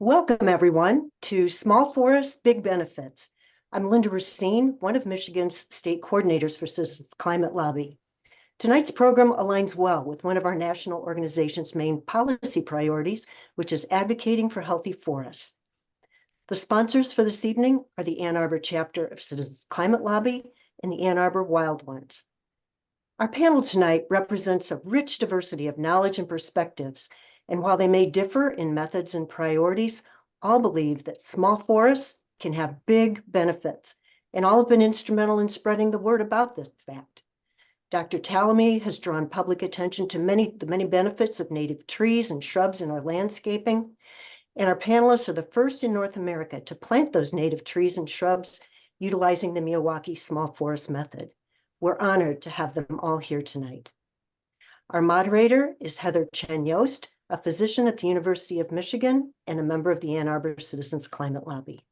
Welcome, everyone, to Small Forests, Big Benefits. I'm Linda Racine, one of Michigan's state coordinators for Citizens Climate Lobby. Tonight's program aligns well with one of our national organization's main policy priorities, which is advocating for healthy forests. The sponsors for this evening are the Ann Arbor chapter of Citizens Climate Lobby and the Ann Arbor Wild Ones. Our panel tonight represents a rich diversity of knowledge and perspectives, and while they may differ in methods and priorities, all believe that small forests can have big benefits, and all have been instrumental in spreading the word about this fact. Dr. Tallamy has drawn public attention to the many benefits of native trees and shrubs in our landscaping, and our panelists are the first in North America to plant those native trees and shrubs utilizing the Miyawaki small forest method. We're honored to have them all here tonight. Our moderator is Heather Chen-Yost, a physician at the University of Michigan and a member of the Ann Arbor Citizens Climate Lobby.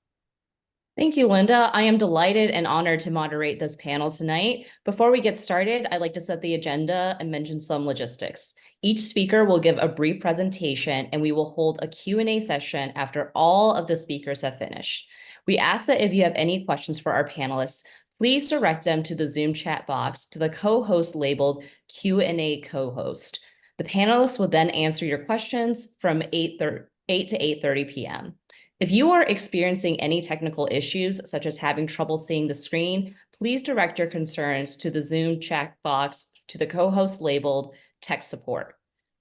Thank you, Linda. I am delighted and honored to moderate this panel tonight. Before we get started, I'd like to set the agenda and mention some logistics. Each speaker will give a brief presentation and we will hold a Q&A session after all of the speakers have finished. We ask that if you have any questions for our panelists, please direct them to the Zoom chat box to the co-host labeled Q&A co-host. The panelists will then answer your questions from 8 to 8:30 p.m. If you are experiencing any technical issues, such as having trouble seeing the screen, please direct your concerns to the Zoom chat box to the co-host labeled Tech Support.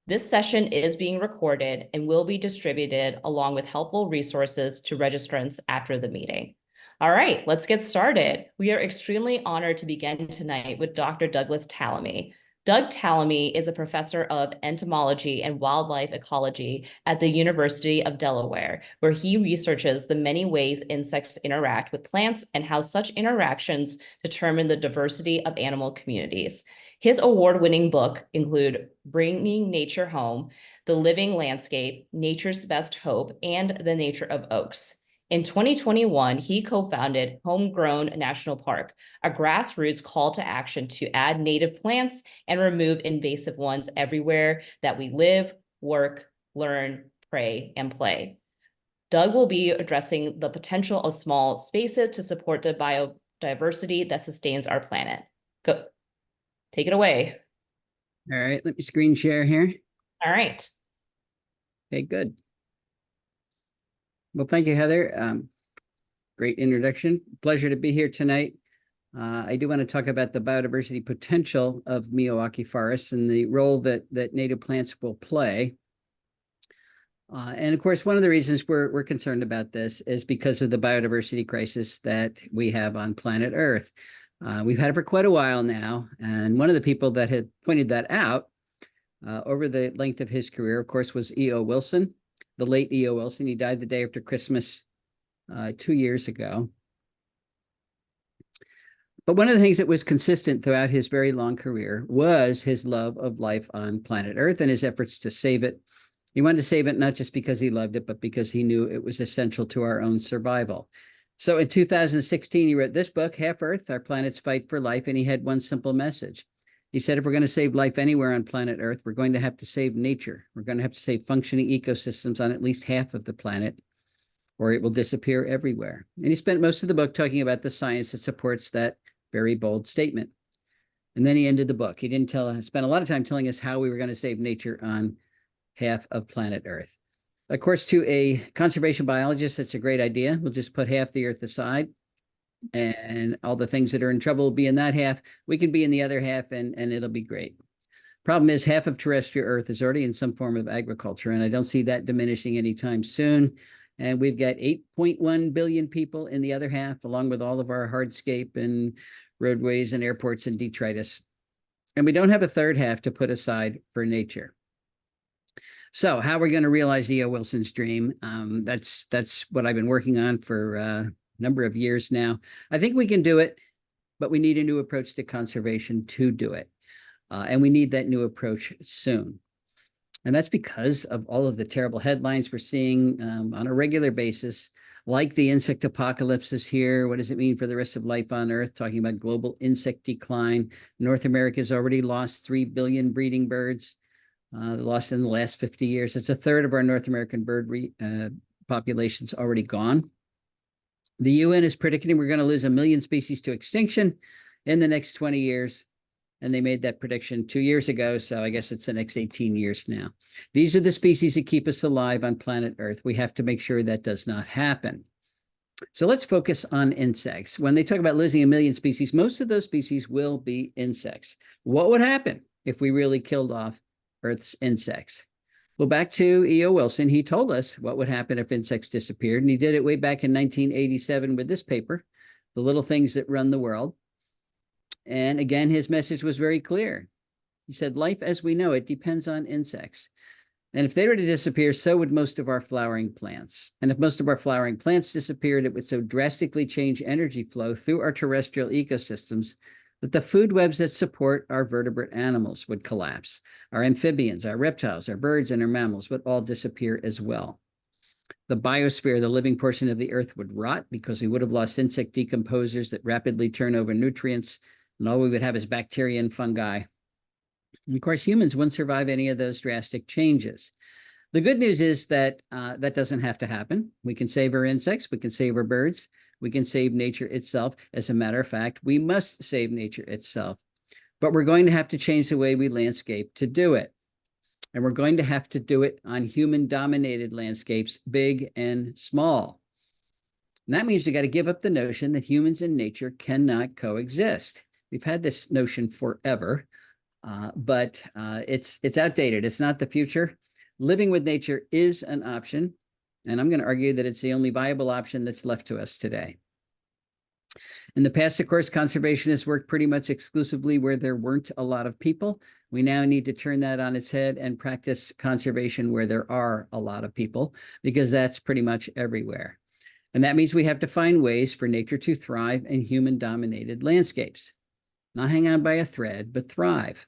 This session is being recorded and will be distributed along with helpful resources to registrants after the meeting. All right, let's get started. We are extremely honored to begin tonight with Dr. Douglas Tallamy. Doug Tallamy is a professor of entomology and wildlife ecology at the University of Delaware, where he researches the many ways insects interact with plants and how such interactions determine the diversity of animal communities. His award-winning book include Bringing Nature Home, The Living Landscape, Nature's Best Hope, and The Nature of Oaks. In 2021, he co-founded Homegrown National Park, a grassroots call to action to add native plants and remove invasive ones everywhere that we live, work, learn, pray, and play. Doug will be addressing the potential of small spaces to support the biodiversity that sustains our planet. Go, take it away. All right, let me screen share here. All right. Okay, good. Well, thank you, Heather. Great introduction. Pleasure to be here tonight. I do want to talk about the biodiversity potential of Miyawaki forests and the role that native plants will play. And of course, one of the reasons we're concerned about this is because of the biodiversity crisis that we have on planet Earth. We've had it for quite a while now, and one of the people that had pointed that out over the length of his career, of course, was E.O. Wilson. The late E.O. Wilson. He died the day after Christmas 2 years ago. But one of the things that was consistent throughout his very long career was his love of life on planet Earth and his efforts to save it. He wanted to save it not just because he loved it, but because he knew it was essential to our own survival. So in 2016, he wrote this book, Half Earth, Our Planet's Fight for Life, and he had one simple message. He said, if we're going to save life anywhere on planet Earth, we're going to have to save nature. We're going to have to save functioning ecosystems on at least half of the planet, or it will disappear everywhere. And he spent most of the book talking about the science that supports that very bold statement. And then he ended the book. He didn't spend a lot of time telling us how we were going to save nature on half of planet Earth. Of course, to a conservation biologist, that's a great idea. We'll just put half the Earth aside, and all the things that are in trouble will be in that half. We can be in the other half, and it'll be great. Problem is, half of terrestrial Earth is already in some form of agriculture, and I don't see that diminishing anytime soon. And we've got 8.1 billion people in the other half, along with all of our hardscape and roadways and airports and detritus. And we don't have a third half to put aside for nature. So how are we going to realize E.O. Wilson's dream? That's what I've been working on for number of years now. I think we can do it, but we need a new approach to conservation to do it. And we need that new approach soon. And that's because of all of the terrible headlines we're seeing on a regular basis, like the insect apocalypse is here. What does it mean for the rest of life on Earth? Talking about global insect decline. North America has already lost 3 billion breeding birds, lost in the last 50 years. It's a third of our North American bird population's already gone. The UN is predicting we're going to lose 1 million species to extinction in the next 20 years. And they made that prediction 2 years ago, so I guess it's the next 18 years now. These are the species that keep us alive on planet Earth. We have to make sure that does not happen. So let's focus on insects. When they talk about losing 1 million species, most of those species will be insects. What would happen if we really killed off Earth's insects? Well, back to E.O. Wilson, he told us what would happen if insects disappeared, and he did it way back in 1987 with this paper, The Little Things That Run the World. And again, his message was very clear. He said, life as we know it depends on insects. And if they were to disappear, so would most of our flowering plants. And if most of our flowering plants disappeared, it would so drastically change energy flow through our terrestrial ecosystems that the food webs that support our vertebrate animals would collapse. Our amphibians, our reptiles, our birds, and our mammals would all disappear as well. The biosphere, the living portion of the earth, would rot because we would have lost insect decomposers that rapidly turn over nutrients, and all we would have is bacteria and fungi. And of course, humans wouldn't survive any of those drastic changes. The good news is that that doesn't have to happen. We can save our insects, we can save our birds, we can save nature itself. As a matter of fact, we must save nature itself. But we're going to have to change the way we landscape to do it. And we're going to have to do it on human-dominated landscapes, big and small. And that means you got to give up the notion that humans and nature cannot coexist. We've had this notion forever, but it's outdated. It's not the future. Living with nature is an option, and I'm going to argue that it's the only viable option that's left to us today. In the past, of course, conservationists worked pretty much exclusively where there weren't a lot of people. We now need to turn that on its head and practice conservation where there are a lot of people, because that's pretty much everywhere. And that means we have to find ways for nature to thrive in human-dominated landscapes. Not hang on by a thread, but thrive.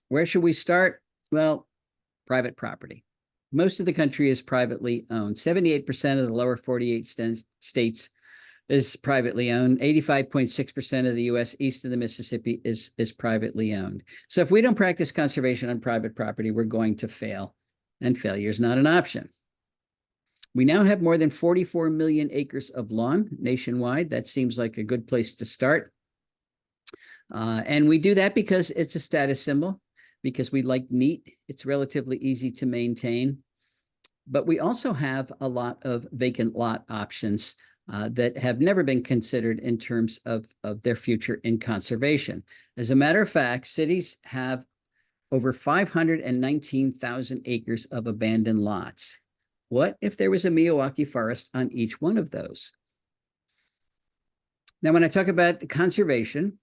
Where should we start? Well, private property. Most of the country is privately owned. 78% of the lower 48 states is privately owned. 85.6% of the U.S. east of the Mississippi is privately owned. So if we don't practice conservation on private property, we're going to fail, and failure is not an option. We now have more than 44 million acres of lawn nationwide. That seems like a good place to start. And we do that because it's a status symbol, because we like neat. It's relatively easy to maintain. But we also have a lot of vacant lot options that have never been considered in terms of their future in conservation. As a matter of fact, cities have over 519,000 acres of abandoned lots. What if there was a Miyawaki forest on each one of those? Now, when I talk about conservation,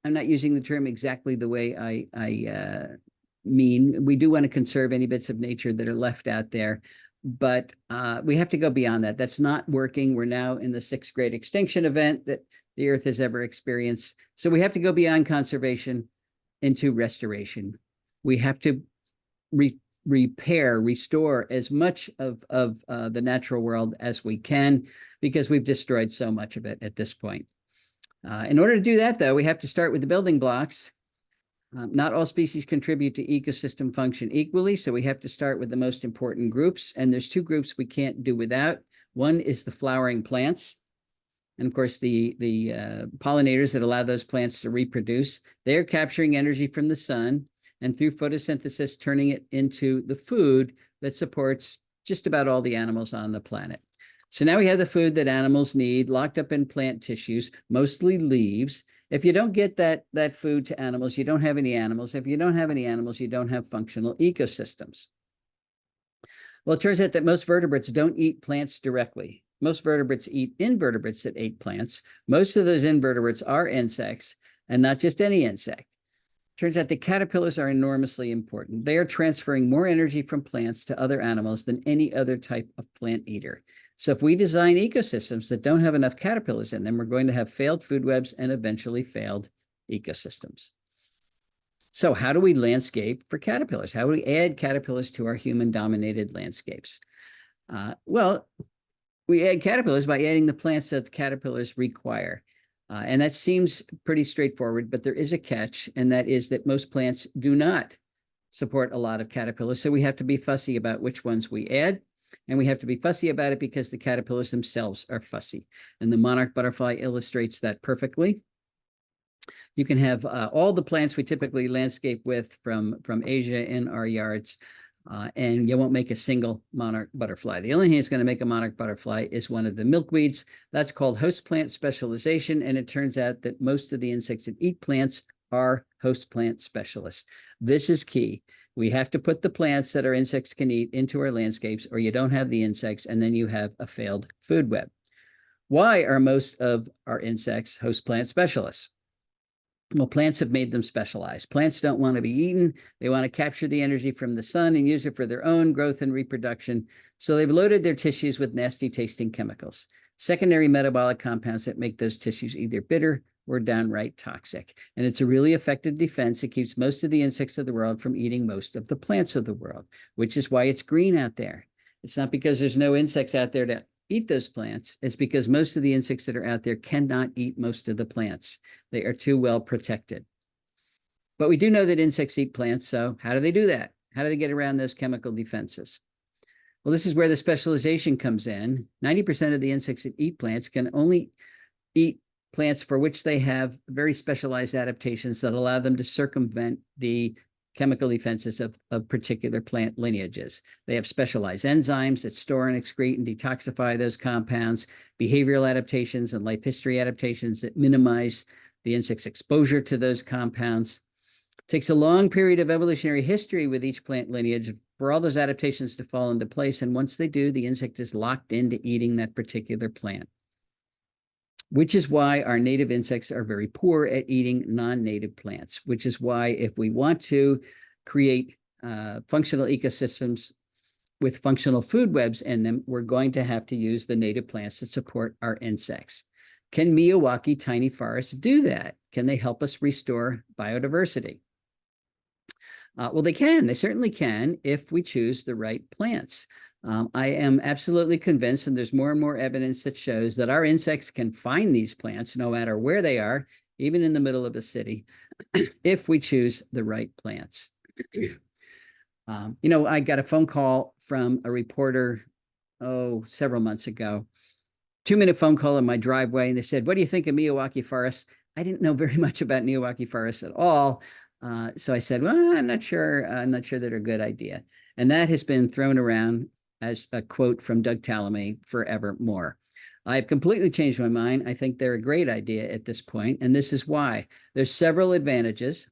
I'm not using the term exactly the way I mean. We do want to conserve any bits of nature that are left out there, but we have to go beyond that. That's not working. We're now in the 6th great extinction event that the Earth has ever experienced. So we have to go beyond conservation into restoration. We have to repair, restore as much of the natural world as we can, because we've destroyed so much of it at this point. In order to do that, though, we have to start with the building blocks. Not all species contribute to ecosystem function equally, so we have to start with the most important groups. And there's 2 groups we can't do without. One is the flowering plants. And of course, the pollinators that allow those plants to reproduce. They're capturing energy from the sun, and through photosynthesis, turning it into the food that supports just about all the animals on the planet. So now we have the food that animals need locked up in plant tissues, mostly leaves. If you don't get that food to animals, you don't have any animals. If you don't have any animals, you don't have functional ecosystems. Well, it turns out that most vertebrates don't eat plants directly. Most vertebrates eat invertebrates that ate plants. Most of those invertebrates are insects, and not just any insect. Turns out that caterpillars are enormously important. They are transferring more energy from plants to other animals than any other type of plant eater. So if we design ecosystems that don't have enough caterpillars in them, we're going to have failed food webs and eventually failed ecosystems. So how do we landscape for caterpillars? How do we add caterpillars to our human-dominated landscapes? Well, we add caterpillars by adding the plants that the caterpillars require. And that seems pretty straightforward, but there is a catch, and that is that most plants do not support a lot of caterpillars. So we have to be fussy about which ones we add. And we have to be fussy about it because the caterpillars themselves are fussy. And the monarch butterfly illustrates that perfectly. You can have all the plants we typically landscape with from Asia in our yards, and you won't make a single monarch butterfly. The only thing that's going to make a monarch butterfly is one of the milkweeds. That's called host plant specialization, and it turns out that most of the insects that eat plants are host plant specialists. This is key. We have to put the plants that our insects can eat into our landscapes, or you don't have the insects, and then you have a failed food web. Why are most of our insects host plant specialists? Well, plants have made them specialized. Plants don't want to be eaten. They want to capture the energy from the sun and use it for their own growth and reproduction. So they've loaded their tissues with nasty tasting chemicals, secondary metabolic compounds that make those tissues either bitter or downright toxic. And it's a really effective defense. It keeps most of the insects of the world from eating most of the plants of the world, which is why it's green out there. It's not because there's no insects out there to eat those plants. It's because most of the insects that are out there cannot eat most of the plants. They are too well protected. But we do know that insects eat plants. So how do they do that? How do they get around those chemical defenses? Well, this is where the specialization comes in. 90% of the insects that eat plants can only eat plants for which they have very specialized adaptations that allow them to circumvent the chemical defenses of particular plant lineages. They have specialized enzymes that store and excrete and detoxify those compounds, behavioral adaptations and life history adaptations that minimize the insect's exposure to those compounds. It takes a long period of evolutionary history with each plant lineage for all those adaptations to fall into place. And once they do, the insect is locked into eating that particular plant, which is why our native insects are very poor at eating non-native plants, which is why if we want to create functional ecosystems with functional food webs in them, we're going to have to use the native plants to support our insects. Can Miyawaki tiny forests do that? Can they help us restore biodiversity? Well, they can. They certainly can if we choose the right plants. I am absolutely convinced, and there's more and more evidence that shows that our insects can find these plants no matter where they are, even in the middle of a city, if we choose the right plants. I got a phone call from a reporter, several months ago, 2-minute phone call in my driveway, and they said, "What do you think of Miyawaki Forest?" I didn't know very much about Miyawaki Forest at all. So I said, "Well, I'm not sure. I'm not sure they're a good idea." And that has been thrown around as a quote from Doug Tallamy forevermore. I've completely changed my mind. I think they're a great idea at this point, and this is why. There's several advantages.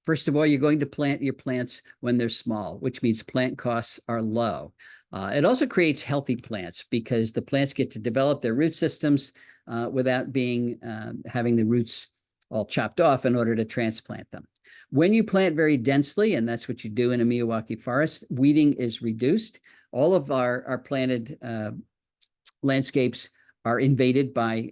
First of all, you're going to plant your plants when they're small, which means plant costs are low. It also creates healthy plants because the plants get to develop their root systems without having the roots all chopped off in order to transplant them. When you plant very densely, and that's what you do in a Miyawaki forest, weeding is reduced. All of our planted landscapes are invaded by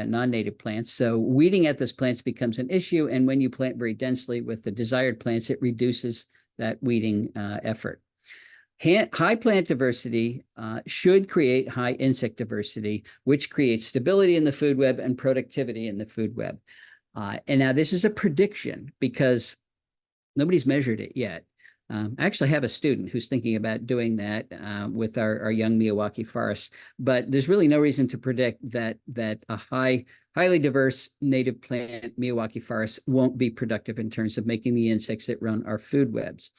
non-native plants. So weeding at those plants becomes an issue. And when you plant very densely with the desired plants, it reduces that weeding effort. High plant diversity should create high insect diversity, which creates stability in the food web and productivity in the food web. And now this is a prediction because nobody's measured it yet. I actually have a student who's thinking about doing that with our young Miyawaki forests, but there's really no reason to predict that a highly diverse native plant Miyawaki forest won't be productive in terms of making the insects that run our food webs.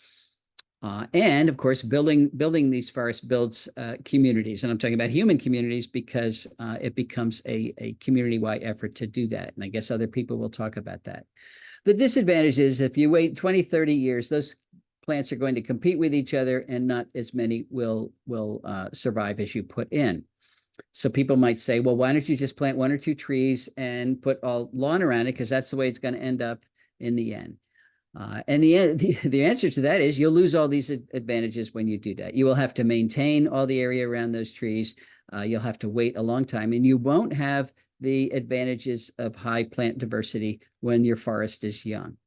And of course, building these forests builds communities, and I'm talking about human communities because it becomes a community-wide effort to do that. And I guess other people will talk about that. The disadvantage is if you wait 20, 30 years, those plants are going to compete with each other and not as many will survive as you put in. So people might say, well, why don't you just plant 1 or 2 trees and put all lawn around it? Because that's the way it's going to end up in the end. And the answer to that is you'll lose all these advantages when you do that. You will have to maintain all the area around those trees. You'll have to wait a long time, and you won't have the advantages of high plant diversity when your forest is young.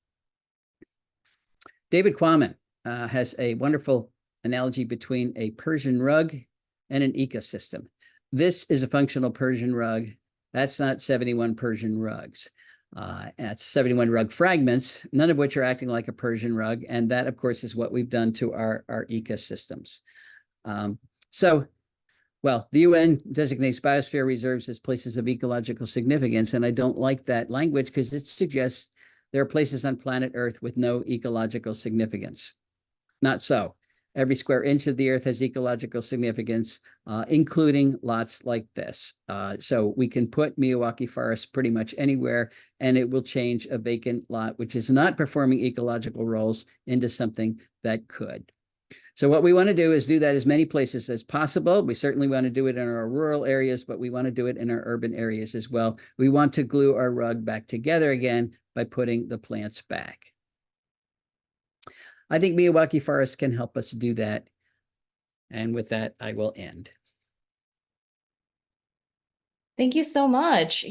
David Quammen has a wonderful analogy between a Persian rug and an ecosystem. This is a functional Persian rug. That's not 71 Persian rugs. That's 71 rug fragments, none of which are acting like a Persian rug. And that, of course, is what we've done to our ecosystems. So, well, the UN designates biosphere reserves as places of ecological significance, and I don't like that language because it suggests there are places on planet Earth with no ecological significance. Not so. Every square inch of the Earth has ecological significance, including lots like this. So we can put Miyawaki Forest pretty much anywhere, and it will change a vacant lot, which is not performing ecological roles, into something that could. So what we want to do is do that as many places as possible. We certainly want to do it in our rural areas, but we want to do it in our urban areas as well. We want to glue our rug back together again by putting the plants back. I think Miyawaki Forest can help us do that. And with that, I will end. Thank you so much.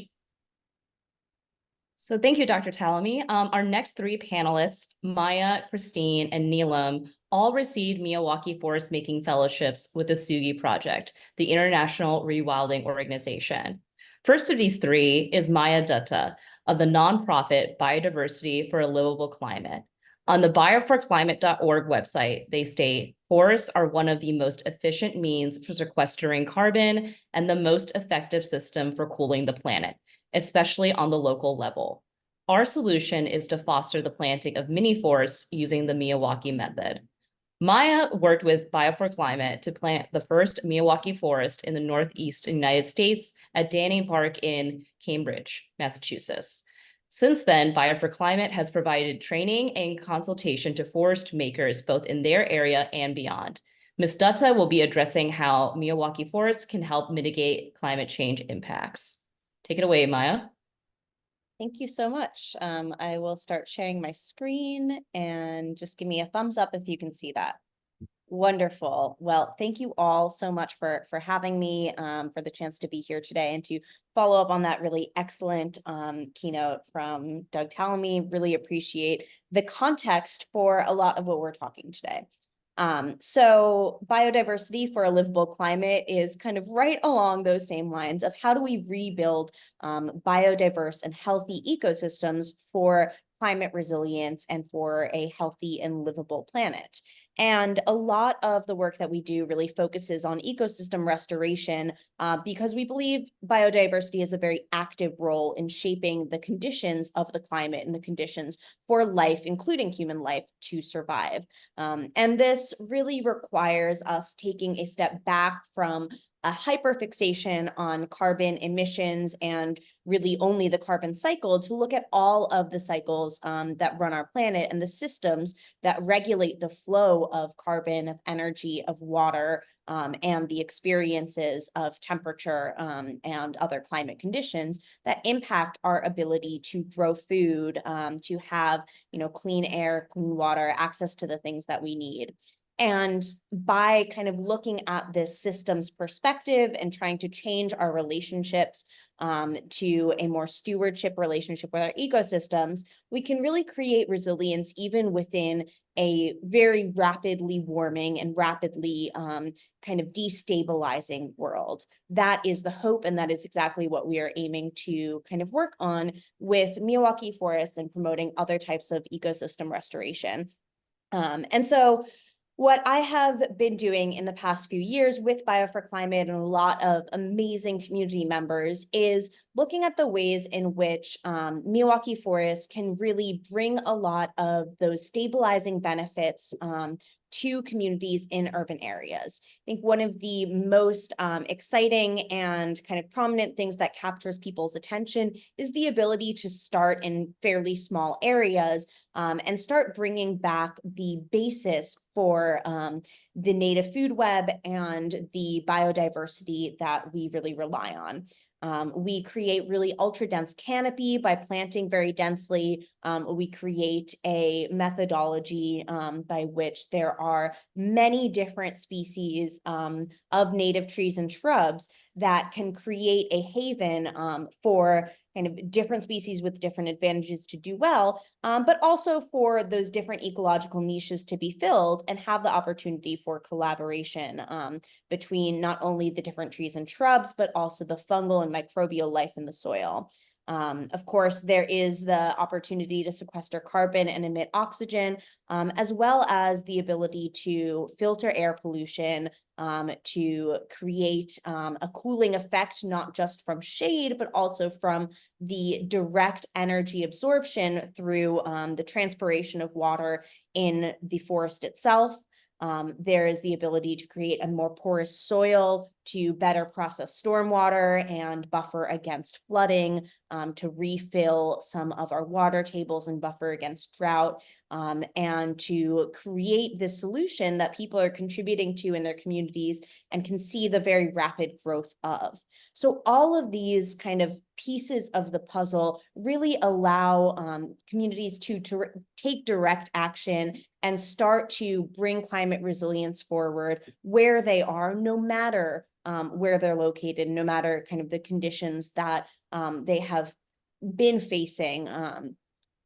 So thank you, Dr. Tallamy. Our next three panelists, Maya, Christine, and Neelam, all received Miyawaki Forest Making Fellowships with the Sugi Project, the International Rewilding Organization. First of these three is Maya Dutta of the nonprofit Biodiversity for a Livable Climate. On the bioforclimate.org website, they state, forests are one of the most efficient means for sequestering carbon and the most effective system for cooling the planet, especially on the local level. Our solution is to foster the planting of mini forests using the Miyawaki method. Maya worked with Bio4Climate to plant the first Miyawaki forest in the Northeast United States at Danny Park in Cambridge, Massachusetts. Since then, Bio4Climate has provided training and consultation to forest makers both in their area and beyond. Ms. Dutta will be addressing how Miyawaki forests can help mitigate climate change impacts. Take it away, Maya. Thank you so much. I will start sharing my screen and just give me a thumbs up if you can see that. Wonderful. Well, thank you all so much for having me, for the chance to be here today and to follow up on that really excellent keynote from Doug Tallamy. Really appreciate the context for a lot of what we're talking today. So biodiversity for a livable climate is kind of right along those same lines of how do we rebuild biodiverse and healthy ecosystems for climate resilience and for a healthy and livable planet. And a lot of the work that we do really focuses on ecosystem restoration because we believe biodiversity has a very active role in shaping the conditions of the climate and the conditions for life, including human life, to survive. And this really requires us taking a step back from a hyperfixation on carbon emissions and really only the carbon cycle to look at all of the cycles that run our planet and the systems that regulate the flow of carbon, of energy, of water, and the experiences of temperature and other climate conditions that impact our ability to grow food, to have, clean air, clean water, access to the things that we need. And by kind of looking at this systems perspective and trying to change our relationships to a more stewardship relationship with our ecosystems, we can really create resilience even within a very rapidly warming and rapidly kind of destabilizing world. That is the hope, and that is exactly what we are aiming to kind of work on with Miyawaki Forest and promoting other types of ecosystem restoration. And so what I have been doing in the past few years with Bio4Climate and a lot of amazing community members is looking at the ways in which Miyawaki Forest can really bring a lot of those stabilizing benefits to communities in urban areas. I think one of the most exciting and kind of prominent things that captures people's attention is the ability to start in fairly small areas and start bringing back the basis for the native food web and the biodiversity that we really rely on. We create really ultra dense canopy by planting very densely. We create a methodology by which there are many different species of native trees and shrubs that can create a haven for kind of different species with different advantages to do well, but also for those different ecological niches to be filled and have the opportunity for collaboration between not only the different trees and shrubs, but also the fungal and microbial life in the soil. Of course, there is the opportunity to sequester carbon and emit oxygen, as well as the ability to filter air pollution, to create a cooling effect, not just from shade, but also from the direct energy absorption through the transpiration of water in the forest itself. There is the ability to create a more porous soil to better process stormwater and buffer against flooding, to refill some of our water tables and buffer against drought, and to create this solution that people are contributing to in their communities and can see the very rapid growth of. So all of these kind of pieces of the puzzle really allow communities to take direct action and start to bring climate resilience forward where they are, no matter where they're located, no matter kind of the conditions that they have been facing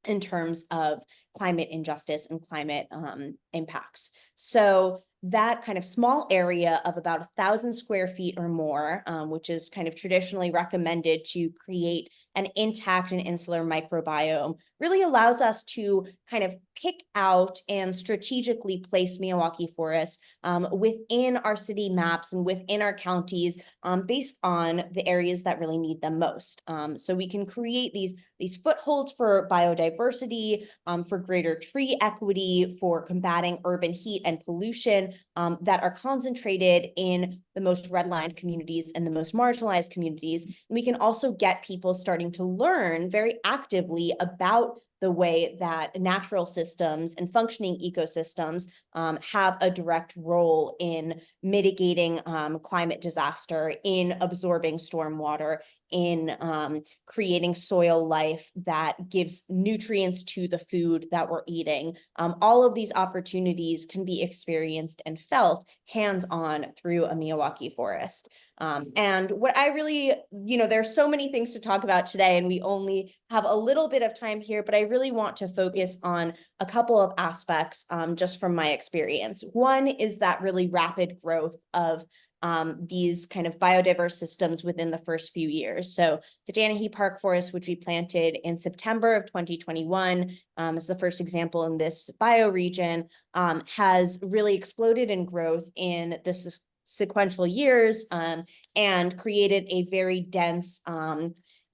in terms of climate injustice and climate impacts. So that kind of small area of about 1,000 square feet or more, which is kind of traditionally recommended to create an intact and insular microbiome, really allows us to kind of pick out and strategically place Miyawaki Forest within our city maps and within our counties based on the areas that really need them most. So we can create these footholds for biodiversity, for greater tree equity, for combating urban heat and pollution that are concentrated in the most redlined communities and the most marginalized communities. And we can also get people starting to learn very actively about the way that natural systems and functioning ecosystems have a direct role in mitigating climate disaster, in absorbing stormwater, in creating soil life that gives nutrients to the food that we're eating. All of these opportunities can be experienced and felt hands-on through a Miyawaki forest. And what I really, there's so many things to talk about today, and we only have a little bit of time here, but I really want to focus on a couple of aspects just from my experience. One is that really rapid growth of these kind of biodiverse systems within the first few years. So the Dannhausen Park Forest, which we planted in September of 2021, is the first example in this bioregion, has really exploded in growth in this sequential years and created a very dense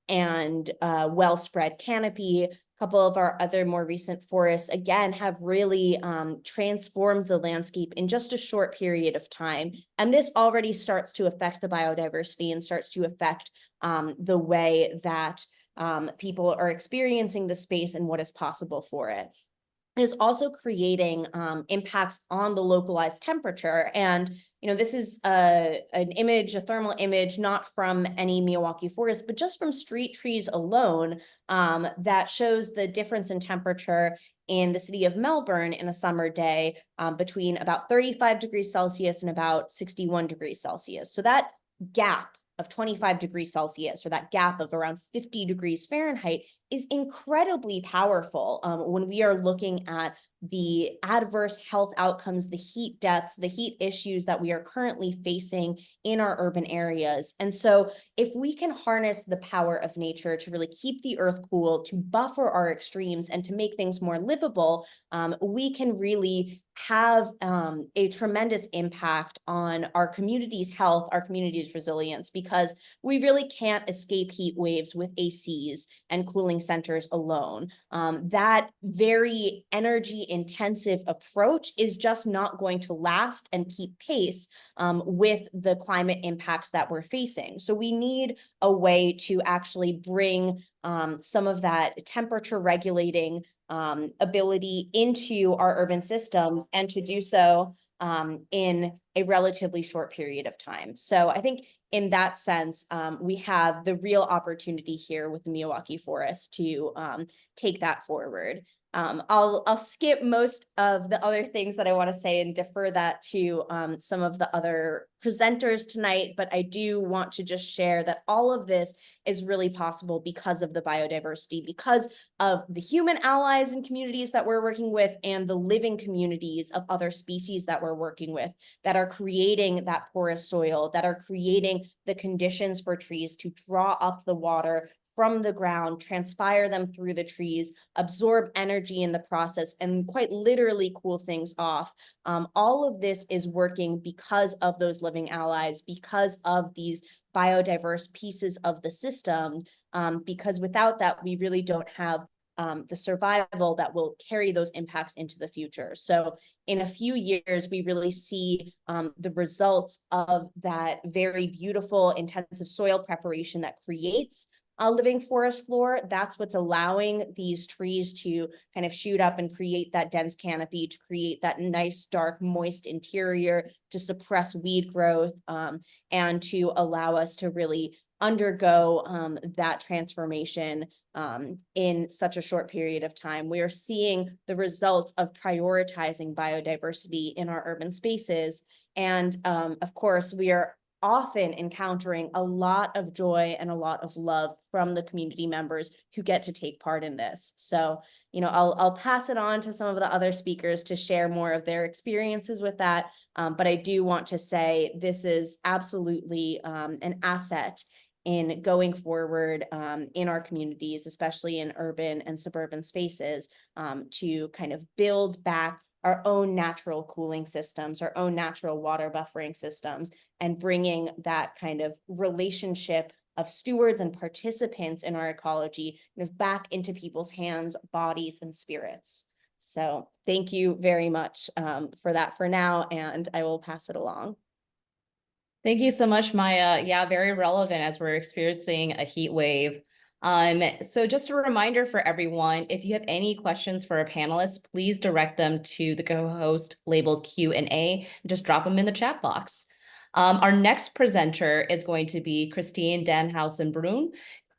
and well-spread canopy. A couple of our other more recent forests, again, have really transformed the landscape in just a short period of time. And this already starts to affect the biodiversity and starts to affect the way that people are experiencing the space and what is possible for it. It is also creating impacts on the localized temperature. And this is an image, a thermal image, not from any Miyawaki forest, but just from street trees alone, that shows the difference in temperature in the city of Melbourne in a summer day between about 35 degrees Celsius and about 61 degrees Celsius. So that gap of 25 degrees Celsius, or that gap of around 50 degrees Fahrenheit, is incredibly powerful when we are looking at the adverse health outcomes, the heat deaths, the heat issues that we are currently facing in our urban areas. And so if we can harness the power of nature to really keep the earth cool, to buffer our extremes, and to make things more livable, we can really have a tremendous impact on our community's health, our community's resilience, because we really can't escape heat waves with ACs and cooling centers alone. That very energy intensive approach is just not going to last and keep pace with the climate impacts that we're facing. So we need a way to actually bring some of that temperature regulating ability into our urban systems, and to do so in a relatively short period of time. So I think in that sense, we have the real opportunity here with the Miyawaki Forest to take that forward. I'll skip most of the other things that I want to say and defer that to some of the other presenters tonight, but I do want to just share that all of this is really possible because of the biodiversity, because of the human allies and communities that we're working with, and the living communities of other species that we're working with that are creating that porous soil, that are creating the conditions for trees to draw up the water from the ground, transpire them through the trees, absorb energy in the process, and quite literally cool things off. All of this is working because of those living allies, because of these biodiverse pieces of the system, because without that, we really don't have the survival that will carry those impacts into the future. So in a few years, we really see the results of that very beautiful intensive soil preparation that creates a living forest floor. That's what's allowing these trees to kind of shoot up and create that dense canopy, to create that nice, dark, moist interior, to suppress weed growth, and to allow us to really undergo that transformation in such a short period of time. We are seeing the results of prioritizing biodiversity in our urban spaces. And of course, we are often encountering a lot of joy and a lot of love from the community members who get to take part in this. So, I'll pass it on to some of the other speakers to share more of their experiences with that. But I do want to say this is absolutely an asset in going forward in our communities, especially in urban and suburban spaces, to kind of build back our own natural cooling systems, our own natural water buffering systems, and bringing that kind of relationship of stewards and participants in our ecology kind of back into people's hands, bodies, and spirits. So thank you very much for that for now, and I will pass it along. Thank you so much, Maya. Yeah, very relevant as we're experiencing a heat wave. So just a reminder for everyone, if you have any questions for our panelists, please direct them to the co-host labeled Q&A, and just drop them in the chat box. Our next presenter is going to be Christine Dannhausen-Brun.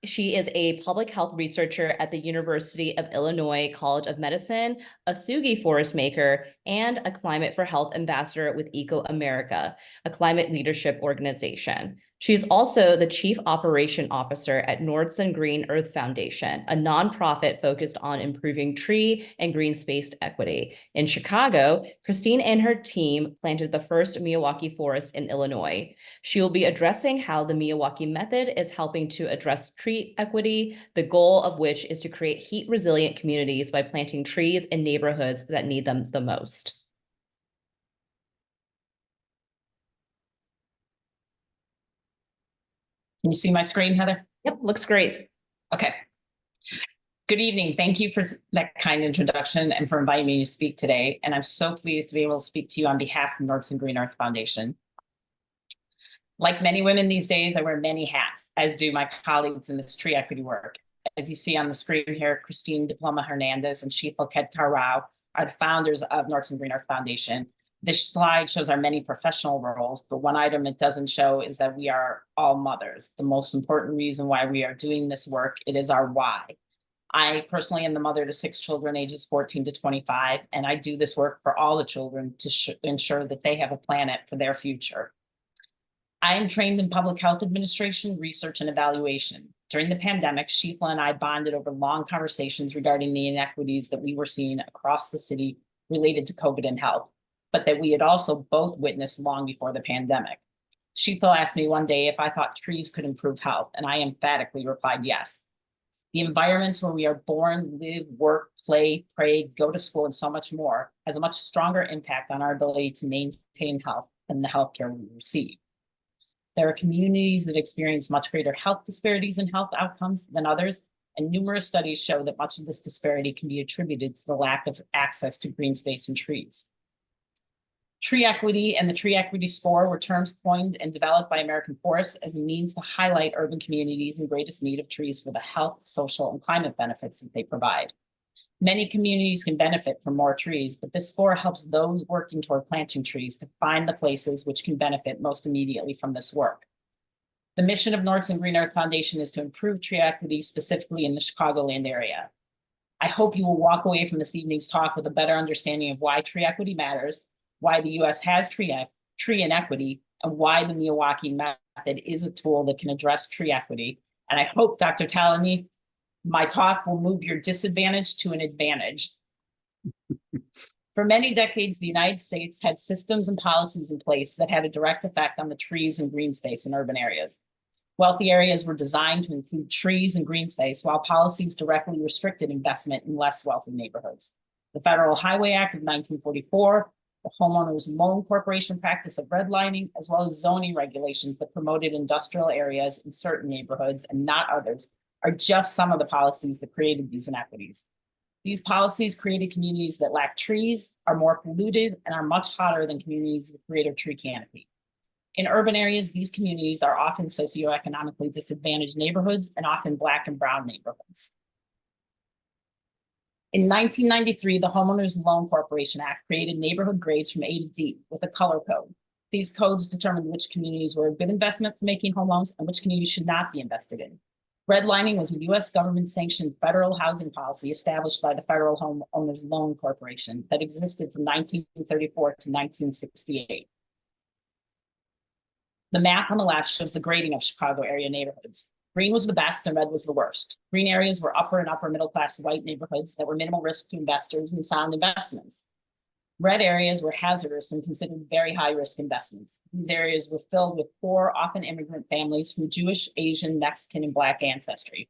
She is a public health researcher at the University of Illinois College of Medicine, a Sugi forest maker, and a Climate for Health ambassador with Eco America, a climate leadership organization. She's also the Chief Operation Officer at Nordson Green Earth Foundation, a nonprofit focused on improving tree and green space equity. In Chicago, Christine and her team planted the first Miyawaki Forest in Illinois. She will be addressing how the Miyawaki method is helping to address tree equity, the goal of which is to create heat-resilient communities by planting trees in neighborhoods that need them the most. Can you see my screen, Heather? Yep, looks great. Okay. Good evening. Thank you for that kind introduction and for inviting me to speak today. And I'm so pleased to be able to speak to you on behalf of Nordson Green Earth Foundation. Like many women these days, I wear many hats, as do my colleagues in this tree equity work. As you see on the screen here, Christine Diploma Hernandez and Sheetal Kedkar Rao are the founders of Nordson Green Earth Foundation. This slide shows our many professional roles, but one item it doesn't show is that we are all mothers. The most important reason why we are doing this work, it is our why. I personally am the mother to 6 children, ages 14 to 25, and I do this work for all the children to ensure that they have a planet for their future. I am trained in public health administration, research, and evaluation. During the pandemic, Sheetal and I bonded over long conversations regarding the inequities that we were seeing across the city related to COVID and health, but that we had also both witnessed long before the pandemic. Sheetal asked me one day if I thought trees could improve health, and I emphatically replied yes. The environments where we are born, live, work, play, pray, go to school, and so much more has a much stronger impact on our ability to maintain health than the healthcare we receive. There are communities that experience much greater health disparities in health outcomes than others, and numerous studies show that much of this disparity can be attributed to the lack of access to green space and trees. Tree equity and the tree equity score were terms coined and developed by American Forests as a means to highlight urban communities in greatest need of trees for the health, social, and climate benefits that they provide. Many communities can benefit from more trees, but this score helps those working toward planting trees to find the places which can benefit most immediately from this work. The mission of Nordson Green Earth Foundation is to improve tree equity, specifically in the Chicagoland area. I hope you will walk away from this evening's talk with a better understanding of why tree equity matters, why the U.S. has tree inequity, and why the Miyawaki method is a tool that can address tree equity. And I hope, Dr. Tallamy, my talk will move your disadvantage to an advantage. For many decades, the United States had systems and policies in place that had a direct effect on the trees and green space in urban areas. Wealthy areas were designed to include trees and green space, while policies directly restricted investment in less wealthy neighborhoods. The Federal Highway Act of 1944, the Homeowners Loan Corporation practice of redlining, as well as zoning regulations that promoted industrial areas in certain neighborhoods and not others, are just some of the policies that created these inequities. These policies created communities that lack trees, are more polluted, and are much hotter than communities with greater tree canopy. In urban areas, these communities are often socioeconomically disadvantaged neighborhoods and often Black and brown neighborhoods. In 1993, the Homeowners Loan Corporation Act created neighborhood grades from A to D with a color code. These codes determined which communities were a good investment for making home loans and which communities should not be invested in. Redlining was a U.S. government-sanctioned federal housing policy established by the Federal Homeowners Loan Corporation that existed from 1934 to 1968. The map on the left shows the grading of Chicago area neighborhoods. Green was the best and red was the worst. Green areas were upper and upper middle class white neighborhoods that were minimal risk to investors and sound investments. Red areas were hazardous and considered very high risk investments. These areas were filled with poor, often immigrant families from Jewish, Asian, Mexican, and Black ancestry.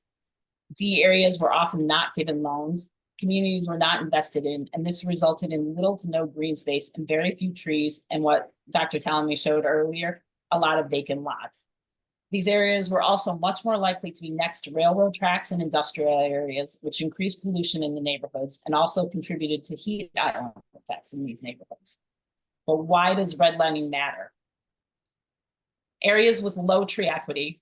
D areas were often not given loans. Communities were not invested in, and this resulted in little to no green space and very few trees, and what Dr. Tallamy showed earlier, a lot of vacant lots. These areas were also much more likely to be next to railroad tracks and industrial areas, which increased pollution in the neighborhoods and also contributed to heat island effects in these neighborhoods. But why does redlining matter? Areas with low tree equity,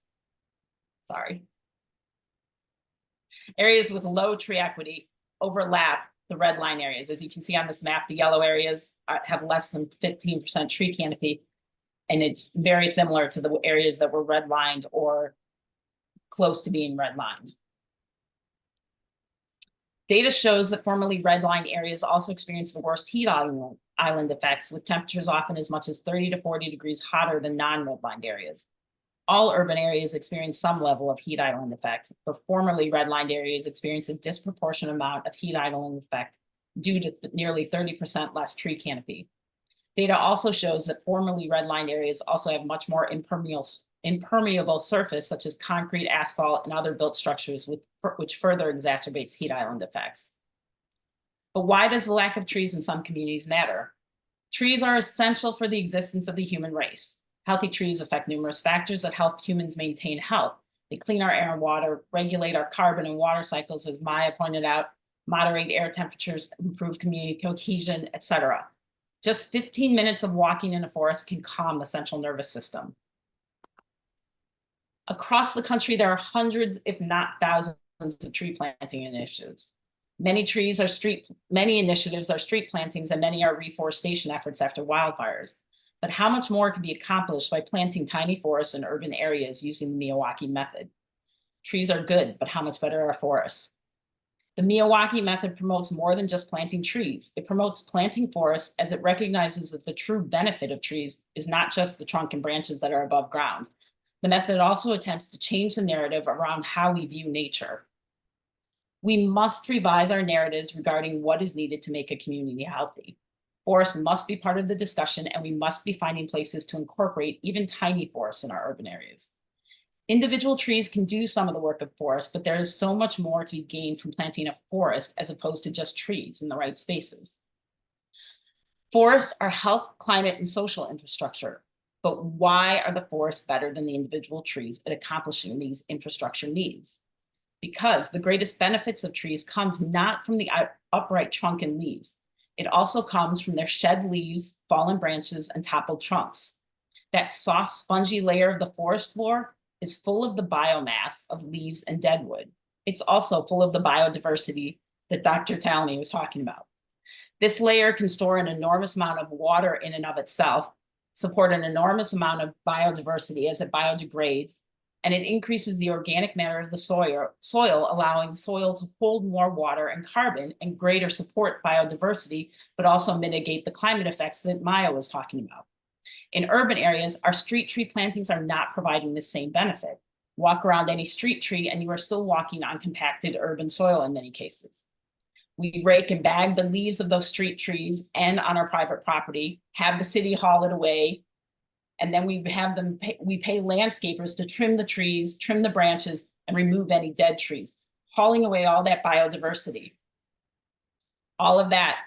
areas with low tree equity overlap the red line areas. As you can see on this map, the yellow areas have less than 15% tree canopy, and it's very similar to the areas that were redlined or close to being redlined. Data shows that formerly redlined areas also experience the worst heat island effects, with temperatures often as much as 30 to 40 degrees hotter than non-redlined areas. All urban areas experience some level of heat island effect, but formerly redlined areas experience a disproportionate amount of heat island effect due to nearly 30% less tree canopy. Data also shows that formerly redlined areas also have much more impermeable surface, such as concrete, asphalt, and other built structures, which further exacerbates heat island effects. But why does the lack of trees in some communities matter? Trees are essential for the existence of the human race. Healthy trees affect numerous factors that help humans maintain health. They clean our air and water, regulate our carbon and water cycles, as Maya pointed out, moderate air temperatures, improve community cohesion, etc. Just 15 minutes of walking in a forest can calm the central nervous system. Across the country, there are hundreds, if not thousands, of tree planting initiatives. Many initiatives are street plantings, and many are reforestation efforts after wildfires. But how much more can be accomplished by planting tiny forests in urban areas using the Miyawaki method? Trees are good, but how much better are forests? The Miyawaki method promotes more than just planting trees. It promotes planting forests as it recognizes that the true benefit of trees is not just the trunk and branches that are above ground. The method also attempts to change the narrative around how we view nature. We must revise our narratives regarding what is needed to make a community healthy. Forests must be part of the discussion, and we must be finding places to incorporate even tiny forests in our urban areas. Individual trees can do some of the work of forests, but there is so much more to be gained from planting a forest as opposed to just trees in the right spaces. Forests are health, climate, and social infrastructure. But why are the forests better than the individual trees at accomplishing these infrastructure needs? Because the greatest benefits of trees comes not from the upright trunk and leaves. It also comes from their shed leaves, fallen branches, and toppled trunks. That soft, spongy layer of the forest floor is full of the biomass of leaves and dead wood. It's also full of the biodiversity that Dr. Tallamy was talking about. This layer can store an enormous amount of water in and of itself, support an enormous amount of biodiversity as it biodegrades, and it increases the organic matter of the soil, allowing soil to hold more water and carbon and greater support biodiversity, but also mitigate the climate effects that Maya was talking about. In urban areas, our street tree plantings are not providing the same benefit. Walk around any street tree and you are still walking on compacted urban soil in many cases. We rake and bag the leaves of those street trees and on our private property, have the city haul it away, And then we have them, we pay landscapers to trim the trees, trim the branches, and remove any dead trees, hauling away all that biodiversity. All of that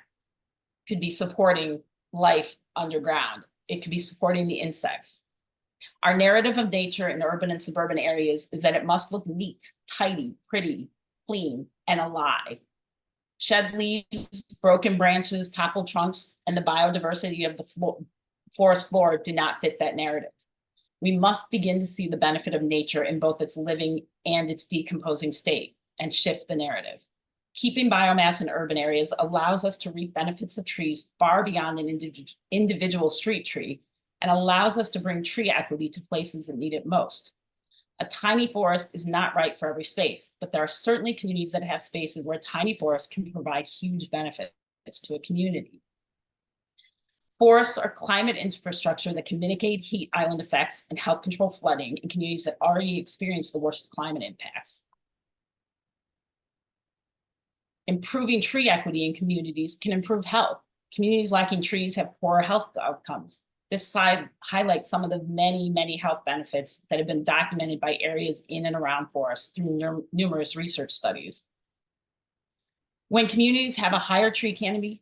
could be supporting life underground. It could be supporting the insects. Our narrative of nature in urban and suburban areas is that it must look neat, tidy, pretty, clean, and alive. Shed leaves, broken branches, toppled trunks, and the biodiversity of the forest floor do not fit that narrative. We must begin to see the benefit of nature in both its living and its decomposing state and shift the narrative. Keeping biomass in urban areas allows us to reap benefits of trees far beyond an individual street tree and allows us to bring tree equity to places that need it most. A tiny forest is not right for every space, but there are certainly communities that have spaces where tiny forests can provide huge benefits to a community. Forests are climate infrastructure that can mitigate heat island effects and help control flooding in communities that already experience the worst climate impacts. Improving tree equity in communities can improve health. Communities lacking trees have poorer health outcomes. This slide highlights some of the many, many health benefits that have been documented by areas in and around forests through numerous research studies. When communities have a higher tree canopy,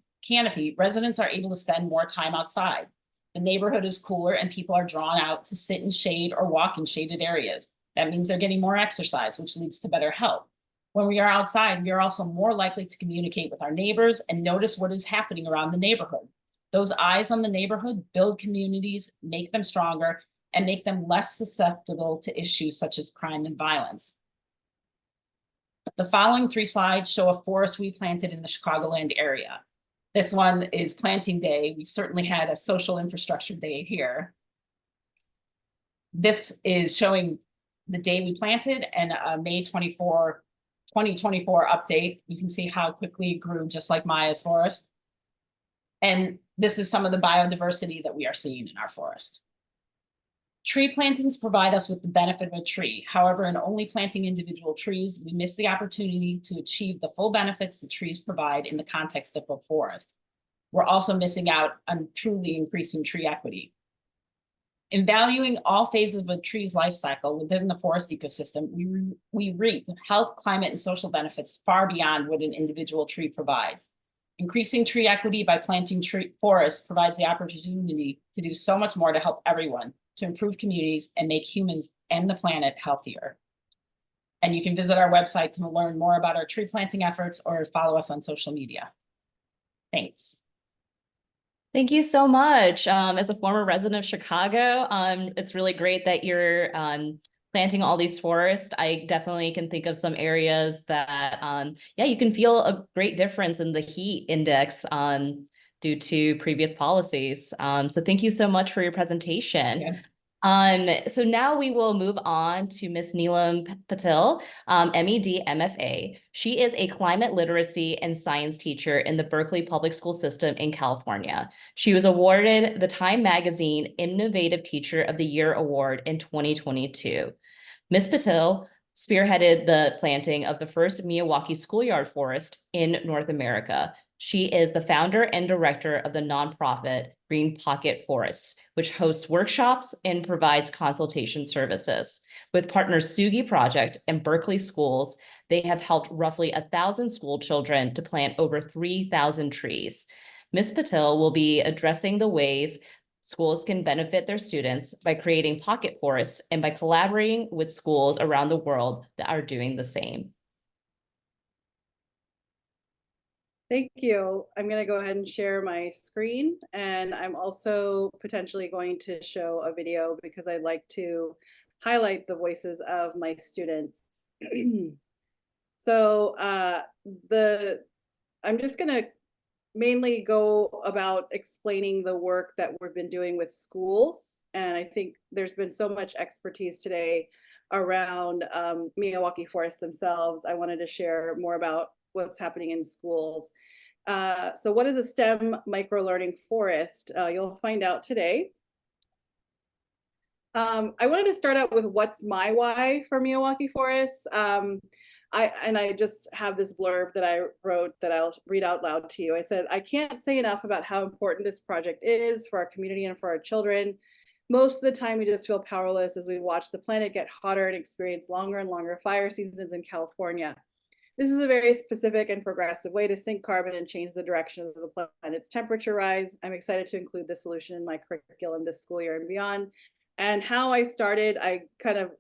residents are able to spend more time outside. The neighborhood is cooler and people are drawn out to sit in shade or walk in shaded areas. That means they're getting more exercise, which leads to better health. When we are outside, we are also more likely to communicate with our neighbors and notice what is happening around the neighborhood. Those eyes on the neighborhood build communities, make them stronger, and make them less susceptible to issues such as crime and violence. The following 3 slides show a forest we planted in the Chicagoland area. This one is planting day. We certainly had a social infrastructure day here. This is showing the day we planted and a May 24, 2024 update. You can see how quickly it grew, just like Maya's forest. And this is some of the biodiversity that we are seeing in our forest. Tree plantings provide us with the benefit of a tree. However, in only planting individual trees, we miss the opportunity to achieve the full benefits the trees provide in the context of a forest. We're also missing out on truly increasing tree equity. In valuing all phases of a tree's life cycle within the forest ecosystem, we reap health, climate, and social benefits far beyond what an individual tree provides. Increasing tree equity by planting forests provides the opportunity to do so much more to help everyone, to improve communities and make humans and the planet healthier. And you can visit our website to learn more about our tree planting efforts or follow us on social media. Thanks. Thank you so much. As a former resident of Chicago, it's really great that you're planting all these forests. I definitely can think of some areas that, yeah, you can feel a great difference in the heat index due to previous policies. So thank you so much for your presentation. Yeah. So now we will move on to Ms. Neelam Patil, MED, MFA. She is a climate literacy and science teacher in the Berkeley Public School System in California. She was awarded the Time Magazine Innovative Teacher of the Year Award in 2022. Ms. Patil spearheaded the planting of the first Miyawaki schoolyard forest in North America. She is the founder and director of the nonprofit Green Pocket Forests, which hosts workshops and provides consultation services. With partners Sugi Project and Berkeley Schools, they have helped roughly 1,000 school children to plant over 3,000 trees. Ms. Patil will be addressing the ways schools can benefit their students by creating pocket forests and by collaborating with schools around the world that are doing the same. Thank you. I'm going to go ahead and share my screen, and I'm also potentially going to show a video because I'd like to highlight the voices of my students. So I'm just going to mainly go about explaining the work that we've been doing with schools, and I think there's been so much expertise today around Miyawaki Forests themselves. I wanted to share more about what's happening in schools. So what is a STEM micro-learning forest? You'll find out today. I wanted to start out with what's my why for Miyawaki Forests. I just have this blurb that I wrote that I'll read out loud to you. I said, I can't say enough about how important this project is for our community and for our children. most of the time we just feel powerless as we watch the planet get hotter and experience longer and longer fire seasons in California. This is a very specific and progressive way to sink carbon and change the direction of the planet's temperature rise. I'm excited to include this solution in my curriculum this school year and beyond. And how I started, I kind of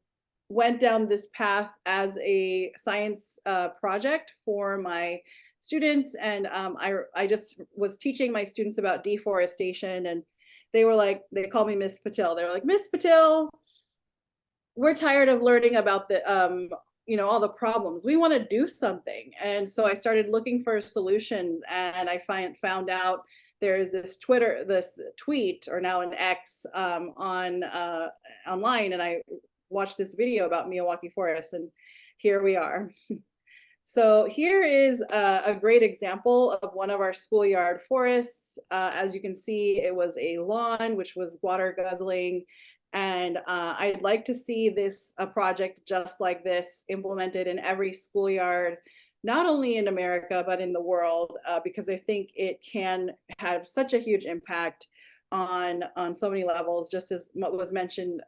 went down this path as a science project for my students. And I just was teaching my students about deforestation, and they were like, they called me Miss Patil. They were like, Miss Patil, we're tired of learning about the, all the problems. We want to do something. And so I started looking for solutions, and I found out there's this tweet, or now an X, online, and I watched this video about Miyawaki Forest, and here we are. So here is a great example of one of our schoolyard forests. As you can see, it was a lawn which was water guzzling. And I'd like to see a project just like this implemented in every schoolyard, not only in America, but in the world, because I think it can have such a huge impact on so many levels, just as what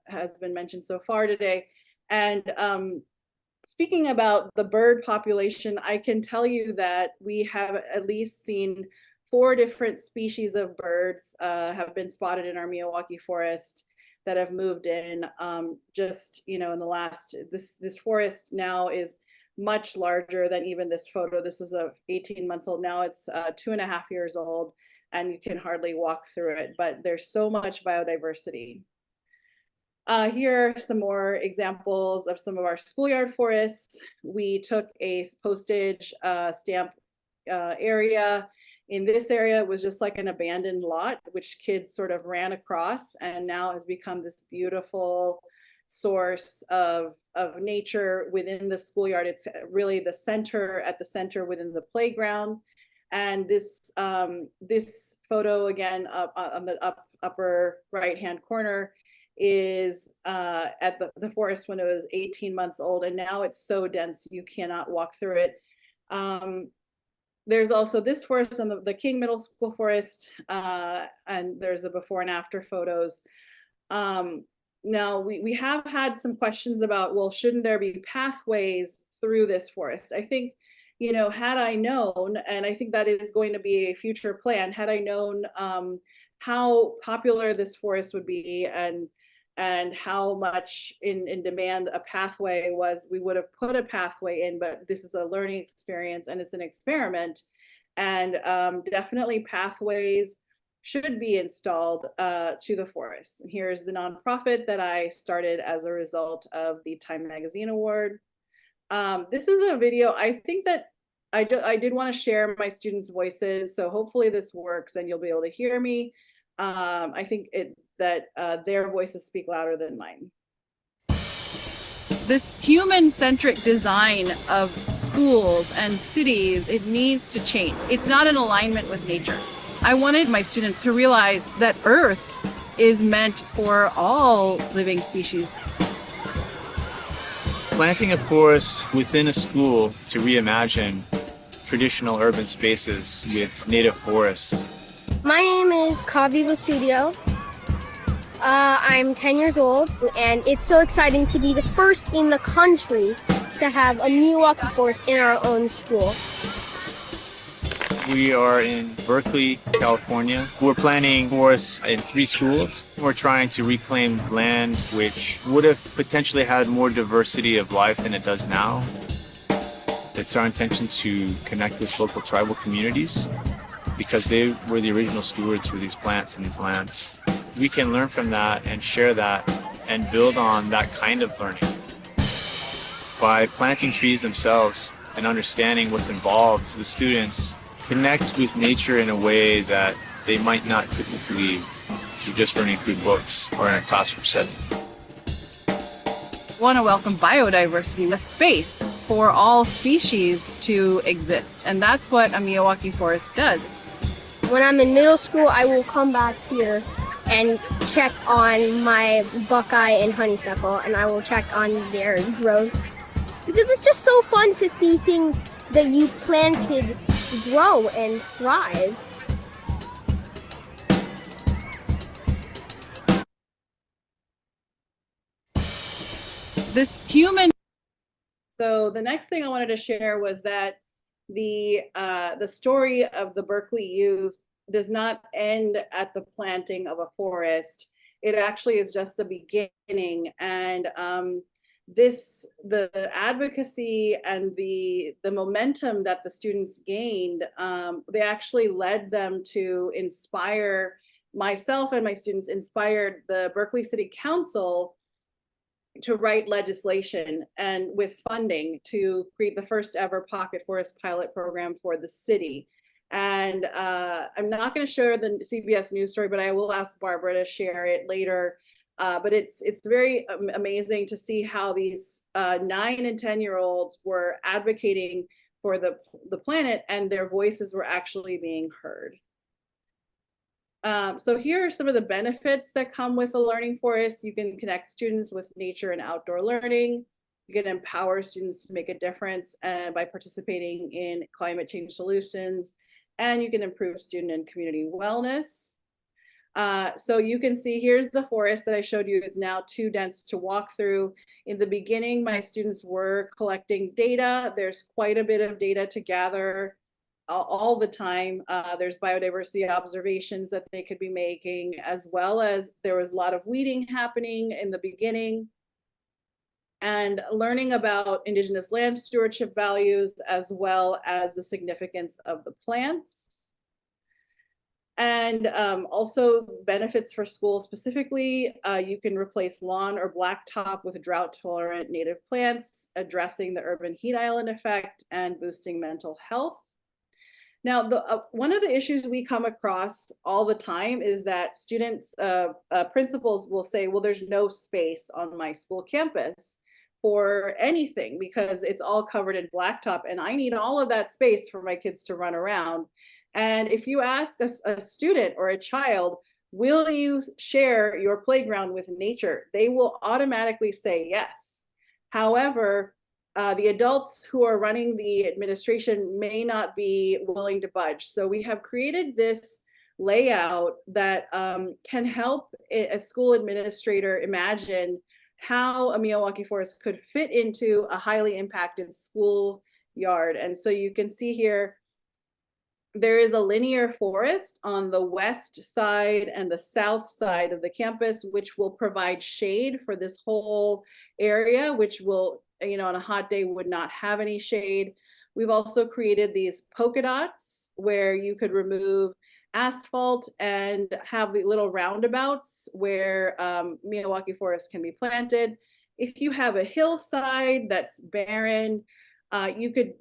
has been mentioned so far today. And speaking about the bird population, I can tell you that we have at least seen 4 different species of birds have been spotted in our Miyawaki Forest that have moved in just, in the last, this forest now is much larger than even this photo. This was 18 months old. Now it's 2.5 years old, and you can hardly walk through it, but there's so much biodiversity. Here are some more examples of some of our schoolyard forests. We took a postage stamp area. In this area, it was just like an abandoned lot, which kids sort of ran across, and now has become this beautiful source of nature within the schoolyard. It's really at the center within the playground. And this photo, again, on the upper right-hand corner, is at the forest when it was 18 months old, and now it's so dense you cannot walk through it. There's also this forest on the King Middle School forest, and there's a before and after photos. Now we have had some questions about, well, shouldn't there be pathways through this forest? I think, had I known, and I think that is going to be a future plan, had I known how popular this forest would be and how much in demand a pathway was, we would have put a pathway in, but this is a learning experience and it's an experiment. And definitely pathways should be installed to the forest. And here's the nonprofit that I started as a result of the Time Magazine Award. This is a video, I think that I did want to share my students' voices, so hopefully this works and you'll be able to hear me. I think that their voices speak louder than mine. This human-centric design of schools and cities, it needs to change. It's not in alignment with nature. I wanted my students to realize that Earth is meant for all living species. Planting a forest within a school to reimagine traditional urban spaces with native forests. My name is Kavi Vasudio. I'm 10 years old, and it's so exciting to be the first in the country to have a Miyawaki Forest in our own school. We are in Berkeley, California. We're planting forests in 3 schools. We're trying to reclaim land which would have potentially had more diversity of life than it does now. It's our intention to connect with local tribal communities because they were the original stewards for these plants and these lands. We can learn from that and share that and build on that kind of learning by planting trees themselves and understanding what's involved. So the students connect with nature in a way that they might not typically do just learning through books or in a classroom setting. I want to welcome biodiversity, a space for all species to exist. And that's what a Miyawaki Forest does. When I'm in middle school, I will come back here and check on my buckeye and honeysuckle, and I will check on their growth. Because it's just so fun to see things that you planted grow and thrive. This human. So the next thing I wanted to share was that the story of the Berkeley youth does not end at the planting of a forest. It actually is just the beginning. And the advocacy and the momentum that the students gained, they actually led them to inspire myself, and my students inspired the Berkeley City Council to write legislation and with funding to create the first ever pocket forest pilot program for the city. And I'm not going to share the CBS News story, but I will ask Barbara to share it later. But it's very amazing to see how these 9 and 10-year-olds were advocating for the planet, and their voices were actually being heard. So here are some of the benefits that come with a learning forest. You can connect students with nature and outdoor learning. You can empower students to make a difference by participating in climate change solutions, and you can improve student and community wellness. So you can see here's the forest that I showed you. It's now too dense to walk through. In the beginning, my students were collecting data. There's quite a bit of data to gather all the time. There's biodiversity observations that they could be making, as well as there was a lot of weeding happening in the beginning, and learning about indigenous land stewardship values, as well as the significance of the plants. And also benefits for schools specifically, you can replace lawn or blacktop with drought tolerant native plants, addressing the urban heat island effect and boosting mental health. Now, one of the issues we come across all the time is that students, principals will say, well, there's no space on my school campus for anything because it's all covered in blacktop, and I need all of that space for my kids to run around. And if you ask a student or a child, will you share your playground with nature? They will automatically say yes. However, the adults who are running the administration may not be willing to budge. So we have created this layout that can help a school administrator imagine how a Miyawaki forest could fit into a highly impacted school yard. And so you can see here, there is a linear forest on the west side and the south side of the campus, which will provide shade for this whole area, which will, on a hot day would not have any shade. We've also created these polka dots where you could remove asphalt and have the little roundabouts where Miyawaki forest can be planted. If you have a hillside that's barren, you could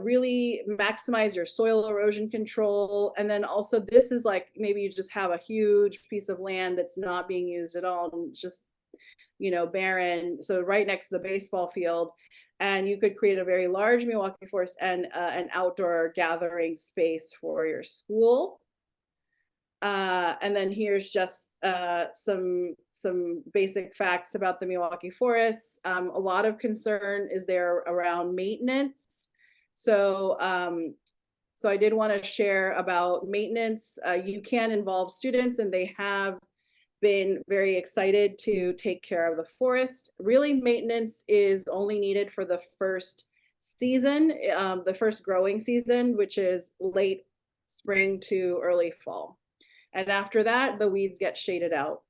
really maximize your soil erosion control. And then also this is like, maybe you just have a huge piece of land that's not being used at all, and just, barren. So right next to the baseball field, and you could create a very large Miyawaki forest and an outdoor gathering space for your school. And then here's just some basic facts about the Miyawaki Forest. A lot of concern is there around maintenance. So I did want to share about maintenance. You can involve students, and they have been very excited to take care of the forest. Really, maintenance is only needed for the first season, the first growing season, which is late spring to early fall. And after that, the weeds get shaded out.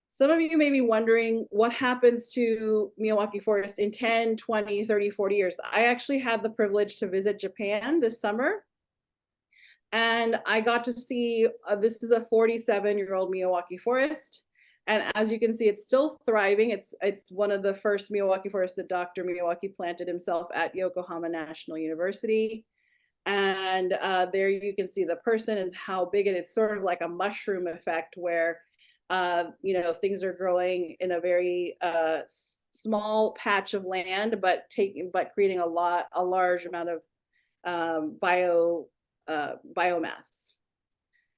Some of you may be wondering what happens to Miyawaki Forest in 10, 20, 30, 40 years. I actually had the privilege to visit Japan this summer. And I got to see, this is a 47-year-old Miyawaki Forest. And as you can see, it's still thriving. It's one of the first Miyawaki forests that Dr. Miyawaki planted himself at Yokohama National University. And there you can see the person and how big it's sort of like a mushroom effect where, things are growing in a very small patch of land, but creating a large amount of biomass.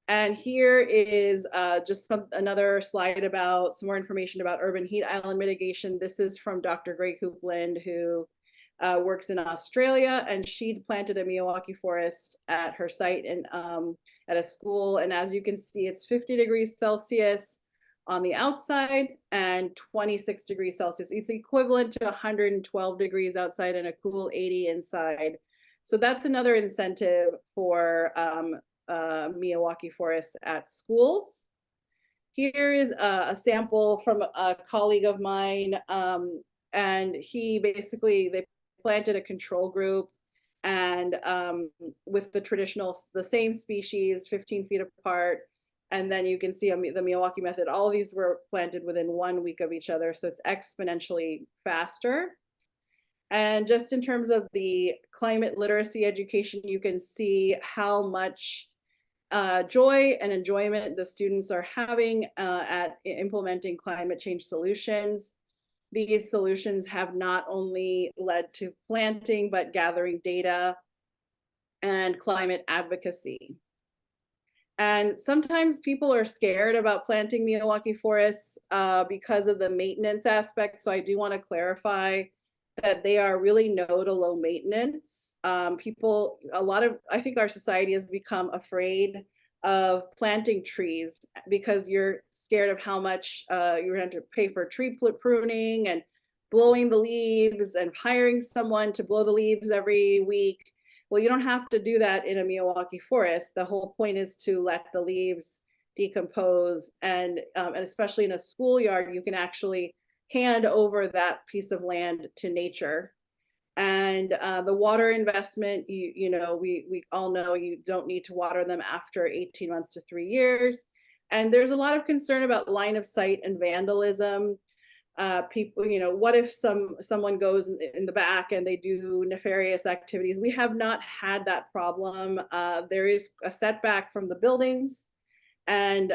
And here is just another slide about some more information about urban heat island mitigation. This is from Dr. Greg Coupland, who works in Australia, and she planted a Miyawaki forest at her site and at a school. And as you can see, it's 50 degrees Celsius on the outside and 26 degrees Celsius. It's equivalent to 112 degrees outside and a cool 80 inside. So that's another incentive for Miyawaki Forest at schools. Here is a sample from a colleague of mine, and they planted a control group, and with the same species, 15 feet apart. And then you can see the Miyawaki method, all of these were planted within 1 week of each other. So it's exponentially faster. And just in terms of the climate literacy education, you can see how much joy and enjoyment the students are having at implementing climate change solutions. These solutions have not only led to planting, but gathering data and climate advocacy. And sometimes people are scared about planting Miyawaki forests because of the maintenance aspect. So I do want to clarify that they are really no to low maintenance. I think our society has become afraid of planting trees because you're scared of how much you're going to pay for tree pruning and blowing the leaves and hiring someone to blow the leaves every week. Well, you don't have to do that in a Miyawaki forest. The whole point is to let the leaves decompose, and especially in a schoolyard, you can actually hand over that piece of land to nature. And the water investment, we all know you don't need to water them after 18 months to 3 years. And there's a lot of concern about line of sight and vandalism. People, what if someone goes in the back and they do nefarious activities? We have not had that problem. There is a setback from the buildings, and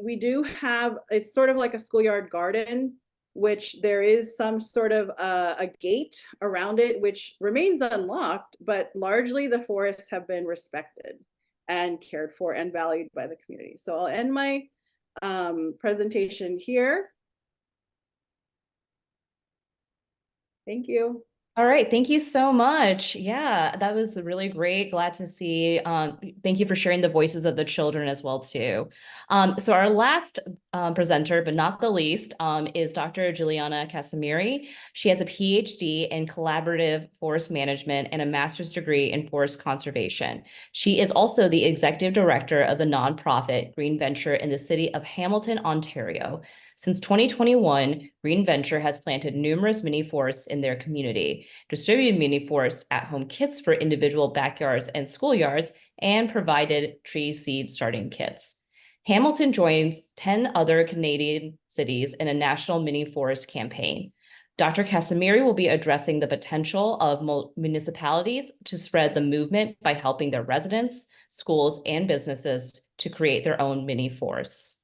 we do have, it's sort of like a schoolyard garden, which there is some sort of a gate around it, which remains unlocked, but largely the forests have been respected and cared for and valued by the community. So I'll end my presentation here. Thank you. All right, thank you so much. Yeah, that was really great. Glad to see. Thank you for sharing the voices of the children as well too. So our last presenter, but not the least, is Dr. Giuliana Casimirri. She has a PhD in collaborative forest management and a master's degree in forest conservation. She is also the executive director of the nonprofit Green Venture in the city of Hamilton, Ontario. Since 2021, Green Venture has planted numerous mini forests in their community, distributed mini forest at-home kits for individual backyards and schoolyards, and provided tree seed starting kits. Hamilton joins 10 other Canadian cities in a national mini forest campaign. Dr. Casimirri will be addressing the potential of municipalities to spread the movement by helping their residents, schools, and businesses to create their own mini forests.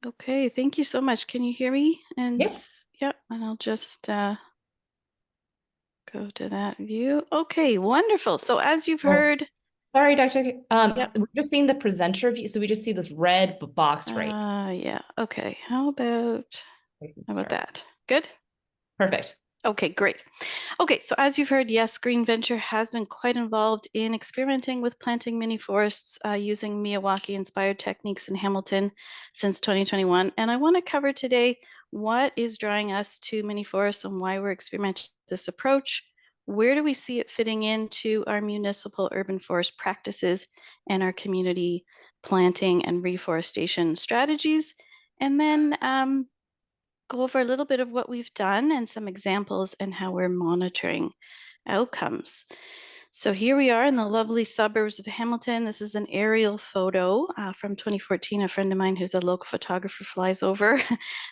Okay, thank you so much. Can you hear me? And yes. Yep, and I'll just go to that view. Okay, wonderful. So as you've heard, sorry, Dr. Yep. We're just seeing the presenter view, so we just see this red box right. Yeah. Okay. How about that? Good. Perfect. Okay, great. Okay, so as you've heard, yes, Green Venture has been quite involved in experimenting with planting mini forests using Miyawaki-inspired techniques in Hamilton since 2021. And I want to cover today what is drawing us to mini forests and why we're experimenting with this approach. Where do we see it fitting into our municipal urban forest practices and our community planting and reforestation strategies? And then go over a little bit of what we've done and some examples and how we're monitoring outcomes. So here we are in the lovely suburbs of Hamilton. This is an aerial photo from 2014. A friend of mine who's a local photographer flies over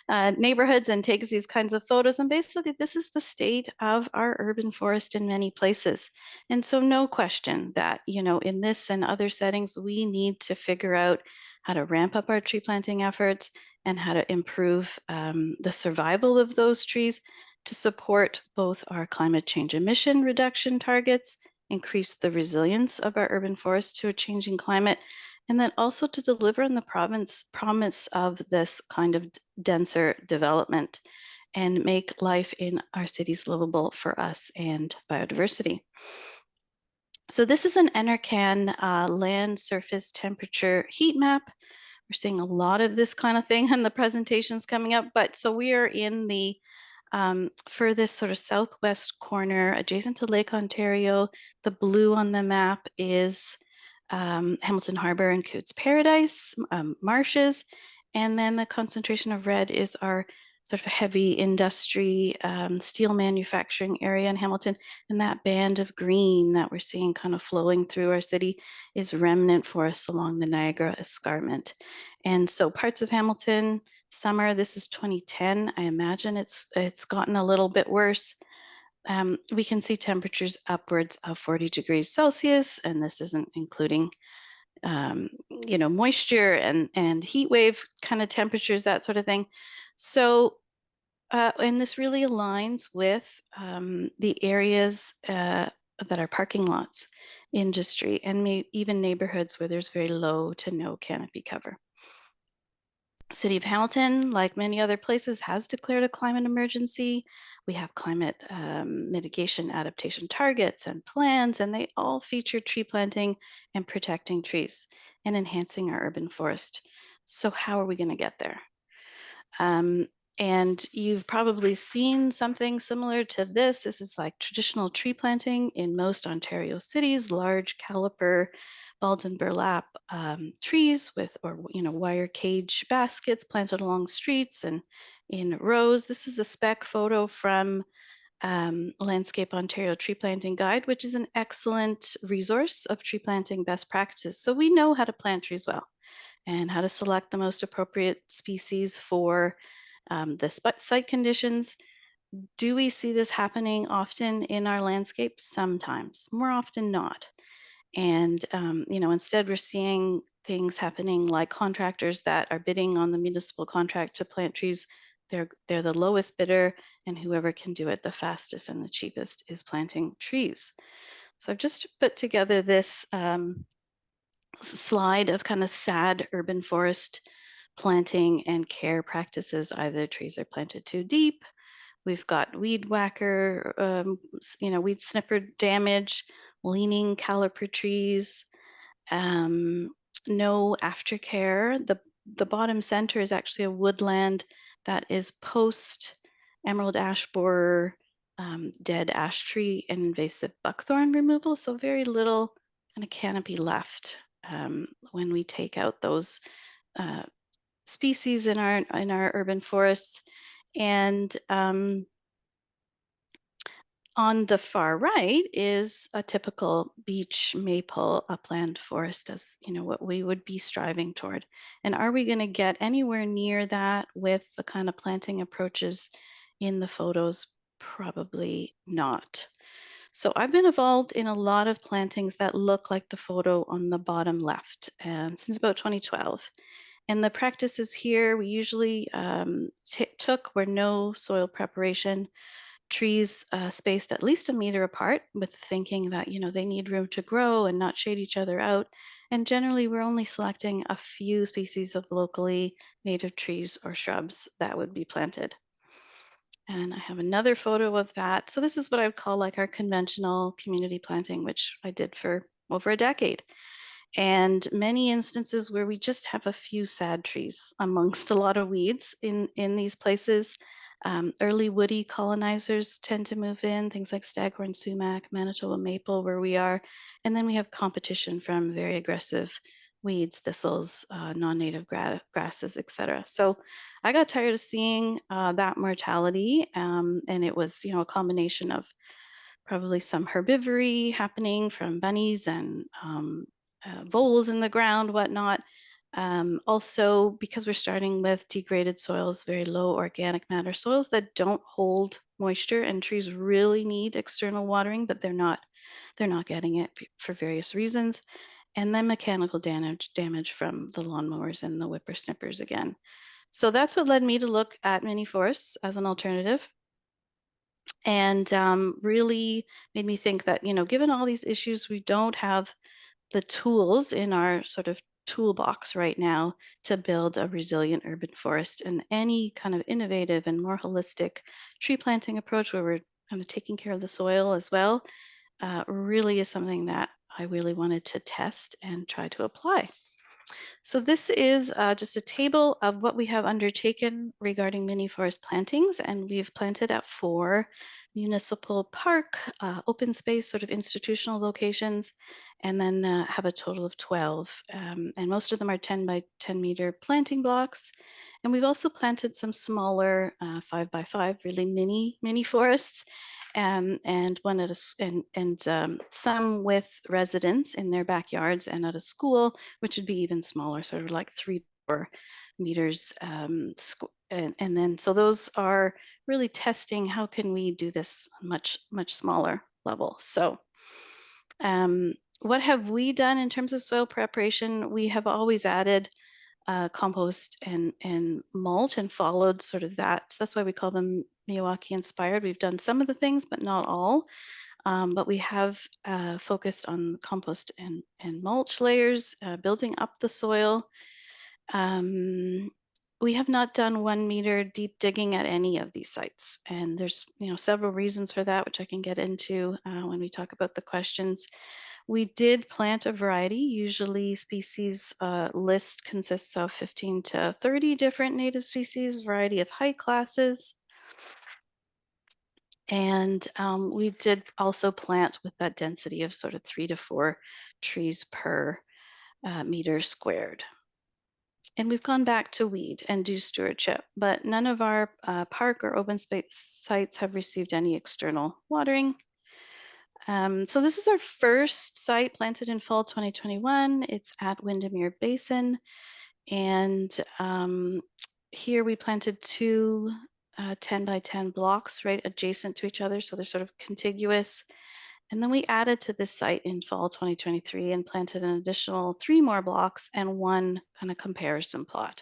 neighborhoods and takes these kinds of photos. And basically, this is the state of our urban forest in many places. And so no question that, in this and other settings, we need to figure out how to ramp up our tree planting efforts and how to improve the survival of those trees to support both our climate change emission reduction targets, increase the resilience of our urban forests to a changing climate, and then also to deliver on the promise of this kind of denser development and make life in our cities livable for us and biodiversity. So this is an NRCan land surface temperature heat map. We're seeing a lot of this kind of thing in the presentations coming up, but so we are in the furthest sort of southwest corner adjacent to Lake Ontario. The blue on the map is Hamilton Harbor and Cootes Paradise, marshes, and then the concentration of red is our sort of heavy industry, steel manufacturing area in Hamilton. And that band of green that we're seeing kind of flowing through our city is remnant forests along the Niagara Escarpment. And so parts of Hamilton, summer, this is 2010. I imagine it's gotten a little bit worse. We can see temperatures upwards of 40 degrees Celsius, and this isn't including moisture and heat wave kind of temperatures, that sort of thing. So, and this really aligns with the areas that are parking lots, industry, and even neighborhoods where there's very low to no canopy cover. City of Hamilton, like many other places, has declared a climate emergency. We have climate mitigation adaptation targets and plans, and they all feature tree planting and protecting trees and enhancing our urban forest. So how are we going to get there? And you've probably seen something similar to this. This is like traditional tree planting in most Ontario cities, large caliper balled and burlap trees with, wire cage baskets planted along streets and in rows. This is a spec photo from Landscape Ontario Tree Planting Guide, which is an excellent resource of tree planting best practices. So we know how to plant trees well and how to select the most appropriate species for the site conditions. Do we see this happening often in our landscape? Sometimes, more often not. And, instead we're seeing things happening like contractors that are bidding on the municipal contract to plant trees. They're the lowest bidder, and whoever can do it the fastest and the cheapest is planting trees. So I've just put together this slide of kind of sad urban forest planting and care practices. Either trees are planted too deep, we've got weed whacker, weed snipper damage, leaning caliper trees, no aftercare. The bottom center is actually a woodland that is post emerald ash borer, dead ash tree, and invasive buckthorn removal. So very little kind of canopy left when we take out those species in our urban forests. And on the far right is a typical beech maple upland forest, as what we would be striving toward. And are we going to get anywhere near that with the kind of planting approaches in the photos? Probably not. So I've been involved in a lot of plantings that look like the photo on the bottom left, and since about 2012. And the practices here we usually took were no soil preparation, trees spaced at least 1 meter apart, with thinking that they need room to grow and not shade each other out. And generally we're only selecting a few species of locally native trees or shrubs that would be planted. And I have another photo of that. So this is what I would call like our conventional community planting, which I did for over a decade. And many instances where we just have a few sad trees amongst a lot of weeds in these places. Early woody colonizers tend to move in, things like staghorn sumac, Manitoba maple, where we are. And then we have competition from very aggressive weeds, thistles, non-native grasses, etc. So I got tired of seeing that mortality, and it was, a combination of probably some herbivory happening from bunnies and voles in the ground, whatnot. Also, because we're starting with degraded soils, very low organic matter soils that don't hold moisture, and trees really need external watering, but they're not getting it for various reasons. And then mechanical damage from the lawnmowers and the whippersnippers again. So that's what led me to look at mini forests as an alternative. And really made me think that, given all these issues, we don't have the tools in our sort of toolbox right now to build a resilient urban forest. And any kind of innovative and more holistic tree planting approach where we're kind of taking care of the soil as well really is something that I really wanted to test and try to apply. So this is just a table of what we have undertaken regarding mini forest plantings, and we've planted at 4 municipal park, open space, sort of institutional locations, and then have a total of 12. And most of them are 10 by 10 meter planting blocks. And we've also planted some smaller 5 by 5, really mini forests, and one at some with residents in their backyards, and at a school, which would be even smaller, sort of like 3 to 4 meters. And then so those are really testing how can we do this much smaller level. So what have we done in terms of soil preparation? We have always added compost and mulch and followed sort of that. So that's why we call them Miyawaki inspired. We've done some of the things, but not all. But we have focused on compost and mulch layers, building up the soil. We have not done 1 meter deep digging at any of these sites. And there's several reasons for that, which I can get into when we talk about the questions. We did plant a variety. Usually species list consists of 15 to 30 different native species, variety of height classes. And we did also plant with that density of sort of 3 to 4 trees per meter squared. And we've gone back to weed and do stewardship, but none of our park or open space sites have received any external watering. So this is our first site planted in fall 2021. It's at Windermere Basin. And here we planted 2 10 by 10 blocks right adjacent to each other. So they're sort of contiguous. And then we added to this site in fall 2023 and planted an additional 3 more blocks and 1 kind of comparison plot.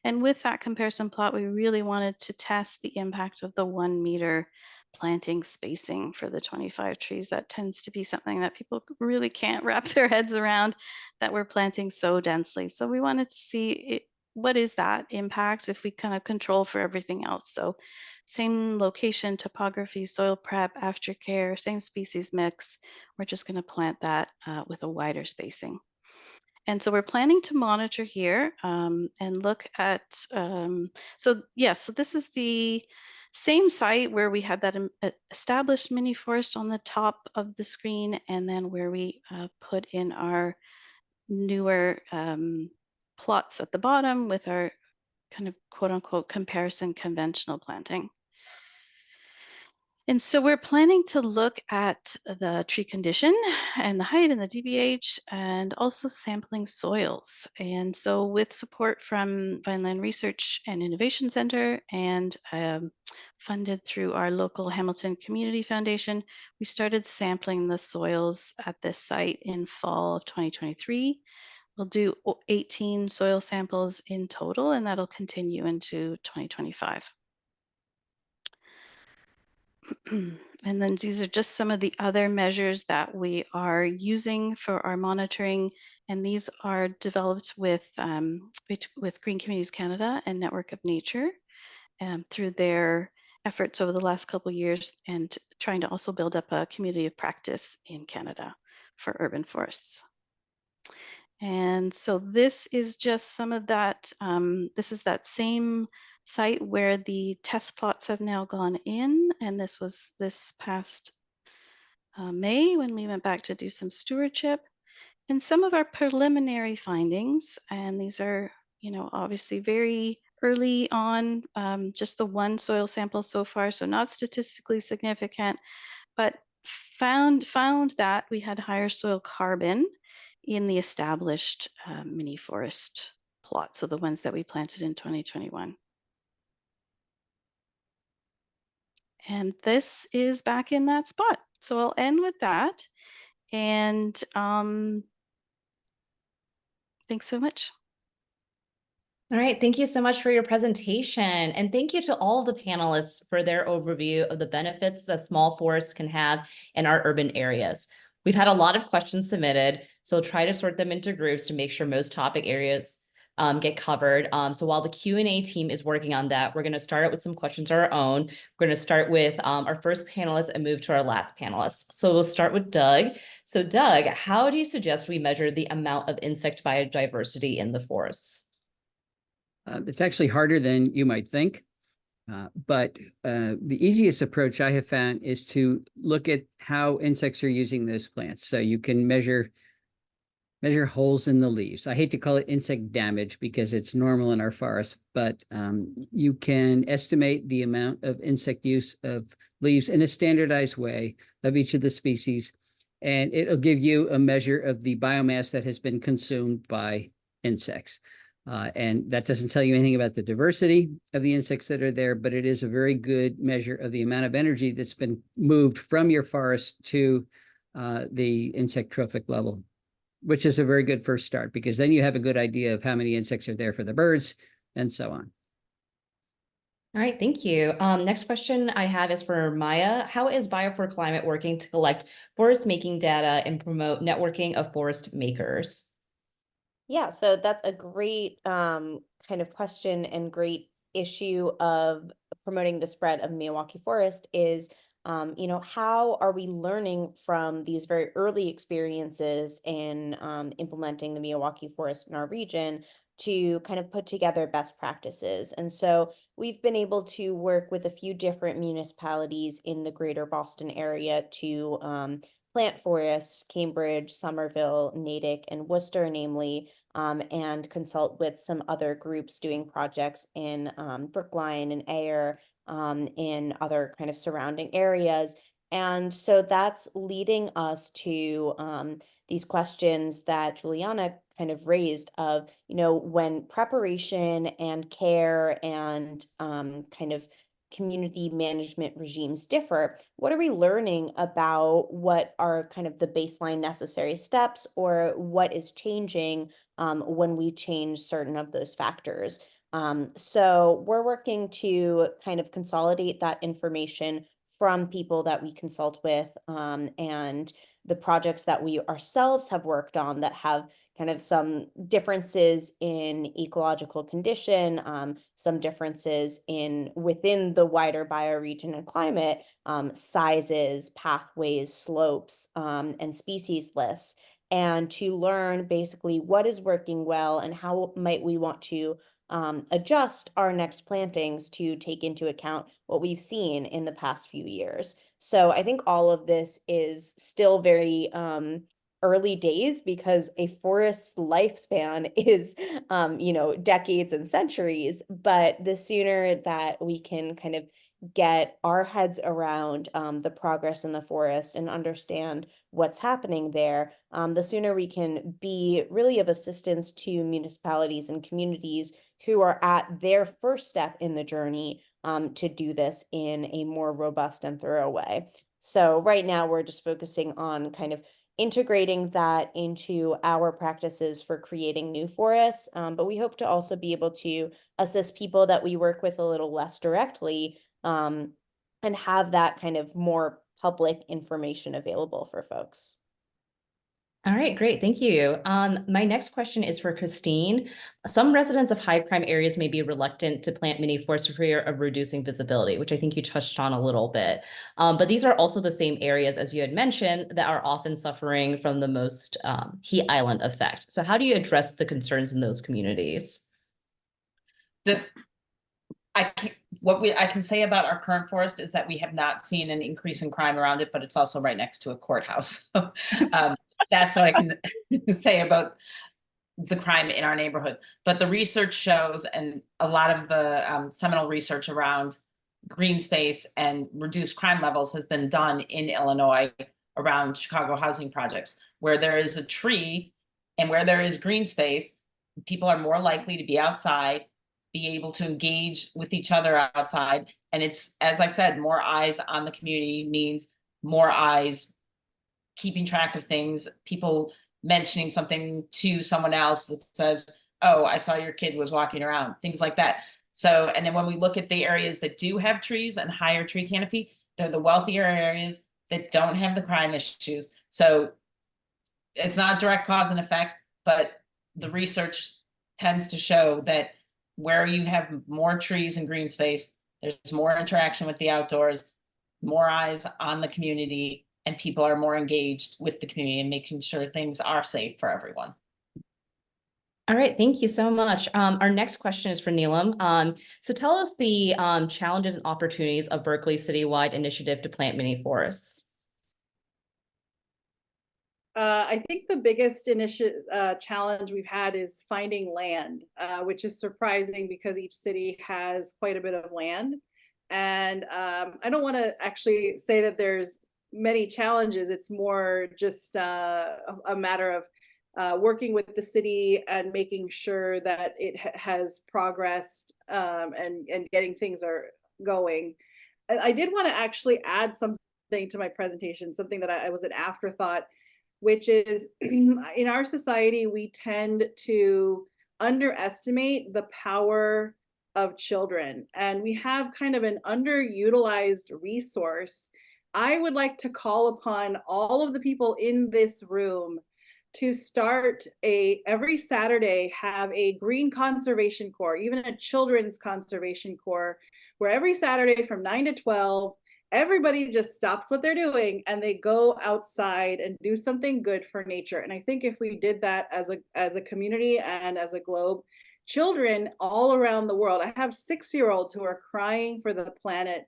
And with that comparison plot, we really wanted to test the impact of the 1 meter planting spacing for the 25 trees. That tends to be something that people really can't wrap their heads around, that we're planting so densely. So we wanted to see what is that impact if we kind of control for everything else. So same location, topography, soil prep, aftercare, same species mix. We're just going to plant that with a wider spacing. And so we're planning to monitor here and look at, so this is the same site where we had that established mini forest on the top of the screen, and then where we put in our newer plots at the bottom with our kind of quote unquote comparison conventional planting. And so we're planning to look at the tree condition and the height and the DBH, and also sampling soils. And so with support from Vineland Research and Innovation Center and funded through our local Hamilton Community Foundation, we started sampling the soils at this site in fall of 2023. We'll do 18 soil samples in total, and that'll continue into 2025. And then these are just some of the other measures that we are using for our monitoring. And these are developed with Green Communities Canada and Network of Nature through their efforts over the last couple of years, and trying to also build up a community of practice in Canada for urban forests. And so this is just some of that. This is that same site where the test plots have now gone in. And this was this past May when we went back to do some stewardship. And some of our preliminary findings, and these are, obviously very early on, just the 1 soil sample so far, so not statistically significant, but found that we had higher soil carbon in the established mini forest plots, so the ones that we planted in 2021. And this is back in that spot. So I'll end with that. And thanks so much. All right, thank you so much for your presentation. And thank you to all the panelists for their overview of the benefits that small forests can have in our urban areas. We've had a lot of questions submitted, so we'll try to sort them into groups to make sure most topic areas get covered. So while the Q&A team is working on that, we're going to start out with some questions of our own. We're going to start with our first panelist and move to our last panelist. So we'll start with Doug. So Doug, how do you suggest we measure the amount of insect biodiversity in the forests? It's actually harder than you might think. But the easiest approach I have found is to look at how insects are using those plants. So you can measure holes in the leaves. I hate to call it insect damage because it's normal in our forests, but you can estimate the amount of insect use of leaves in a standardized way of each of the species, and it'll give you a measure of the biomass that has been consumed by insects. And that doesn't tell you anything about the diversity of the insects that are there, but it is a very good measure of the amount of energy that's been moved from your forest to the insect trophic level, which is a very good first start, because then you have a good idea of how many insects are there for the birds and so on. All right, thank you. Next question I have is for Maya. How is Bio4Climate working to collect forest making data and promote networking of forest makers? Yeah, so that's a great kind of question and great issue of promoting the spread of Miyawaki Forest is, how are we learning from these very early experiences in implementing the Miyawaki Forest in our region to kind of put together best practices? And so we've been able to work with a few different municipalities in the greater Boston area to plant forests, Cambridge, Somerville, Natick, and Worcester, namely, and consult with some other groups doing projects in Brookline and Ayer, in other kind of surrounding areas. And so that's leading us to these questions that Giuliana kind of raised of, when preparation and care and kind of community management regimes differ, what are we learning about what are kind of the baseline necessary steps, or what is changing when we change certain of those factors? So we're working to kind of consolidate that information from people that we consult with, and the projects that we ourselves have worked on that have kind of some differences in ecological condition, some differences within the wider bioregion and climate, sizes, pathways, slopes, and species lists, and to learn basically what is working well and how might we want to adjust our next plantings to take into account what we've seen in the past few years. So I think all of this is still very early days, because a forest's lifespan is, decades and centuries. But the sooner that we can kind of get our heads around the progress in the forest and understand what's happening there, the sooner we can be really of assistance to municipalities and communities who are at their first step in the journey to do this in a more robust and thorough way. So right now we're just focusing on kind of integrating that into our practices for creating new forests, but we hope to also be able to assist people that we work with a little less directly, and have that kind of more public information available for folks. All right, great. Thank you. My next question is for Christine. Some residents of high crime areas may be reluctant to plant mini forests for fear of reducing visibility, which I think you touched on a little bit. But these are also the same areas, as you had mentioned, that are often suffering from the most heat island effect. So how do you address the concerns in those communities? I can say about our current forest is that we have not seen an increase in crime around it, but it's also right next to a courthouse. So, that's what I can say about the crime in our neighborhood. But the research shows, and a lot of the seminal research around green space and reduced crime levels has been done in Illinois around Chicago housing projects, where there is a tree and where there is green space, people are more likely to be outside, be able to engage with each other outside. And it's, as I said, more eyes on the community means more eyes keeping track of things, people mentioning something to someone else that says, oh, I saw your kid was walking around, things like that. So, and then when we look at the areas that do have trees and higher tree canopy, they're the wealthier areas that don't have the crime issues. So it's not direct cause and effect, but the research tends to show that where you have more trees and green space, there's more interaction with the outdoors, more eyes on the community, and people are more engaged with the community and making sure things are safe for everyone. All right, thank you so much. Our next question is for Neelam. So tell us the challenges and opportunities of Berkeley's citywide initiative to plant mini forests. I think the biggest challenge we've had is finding land, which is surprising because each city has quite a bit of land. And I don't want to actually say that there's many challenges. It's more just a matter of working with the city and making sure that it has progressed and getting things are going. And I did want to actually add something to my presentation, something that I was an afterthought, which is in our society, we tend to underestimate the power of children, and we have kind of an underutilized resource. I would like to call upon all of the people in this room to start every Saturday, have a green conservation corps, even a children's conservation corps, where every Saturday from 9 to 12, everybody just stops what they're doing and they go outside and do something good for nature. And I think if we did that as a community and as a globe, children all around the world, I have 6-year-olds who are crying for the planet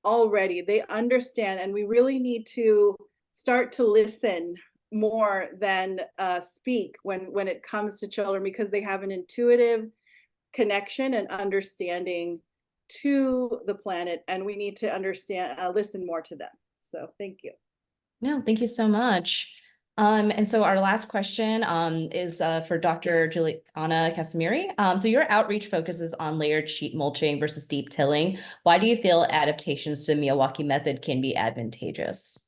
already. They understand, and we really need to start to listen more than speak when it comes to children, because they have an intuitive connection and understanding to the planet, and we need to listen more to them. So thank you. No, thank you so much. And so our last question is for Dr. Giuliana Casimirri. So your outreach focuses on layered sheet mulching versus deep tilling. Why do you feel adaptations to the Miyawaki method can be advantageous?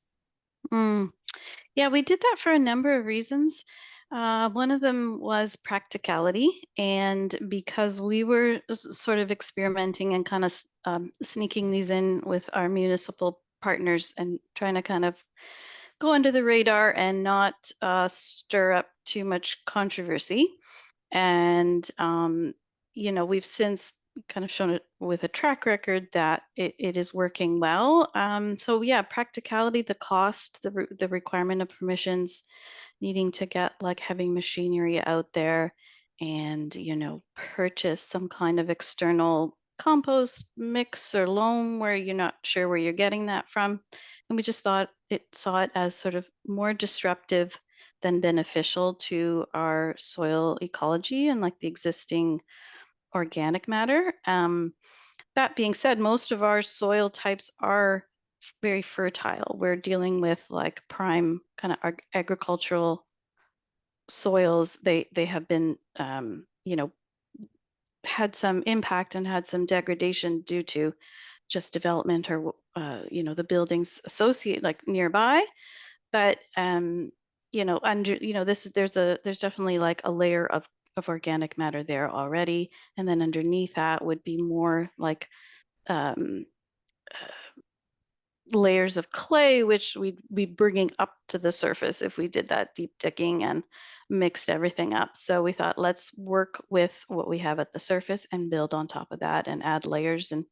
Yeah, we did that for a number of reasons. One of them was practicality, and because we were sort of experimenting and kind of sneaking these in with our municipal partners and trying to kind of go under the radar and not stir up too much controversy. And, we've since kind of shown it with a track record that it is working well. So yeah, practicality, the cost, the requirement of permissions, needing to get like heavy machinery out there and, purchase some kind of external compost mix or loam where you're not sure where you're getting that from. And we just saw it as sort of more disruptive than beneficial to our soil ecology and like the existing organic matter. That being said, most of our soil types are very fertile. We're dealing with like prime kind of agricultural soils. They have been, had some impact and had some degradation due to just development or, the buildings associated like nearby. But, there's definitely like a layer of organic matter there already. And then underneath that would be more like layers of clay, which we'd be bringing up to the surface if we did that deep digging and mixed everything up. So we thought, let's work with what we have at the surface and build on top of that and add layers. And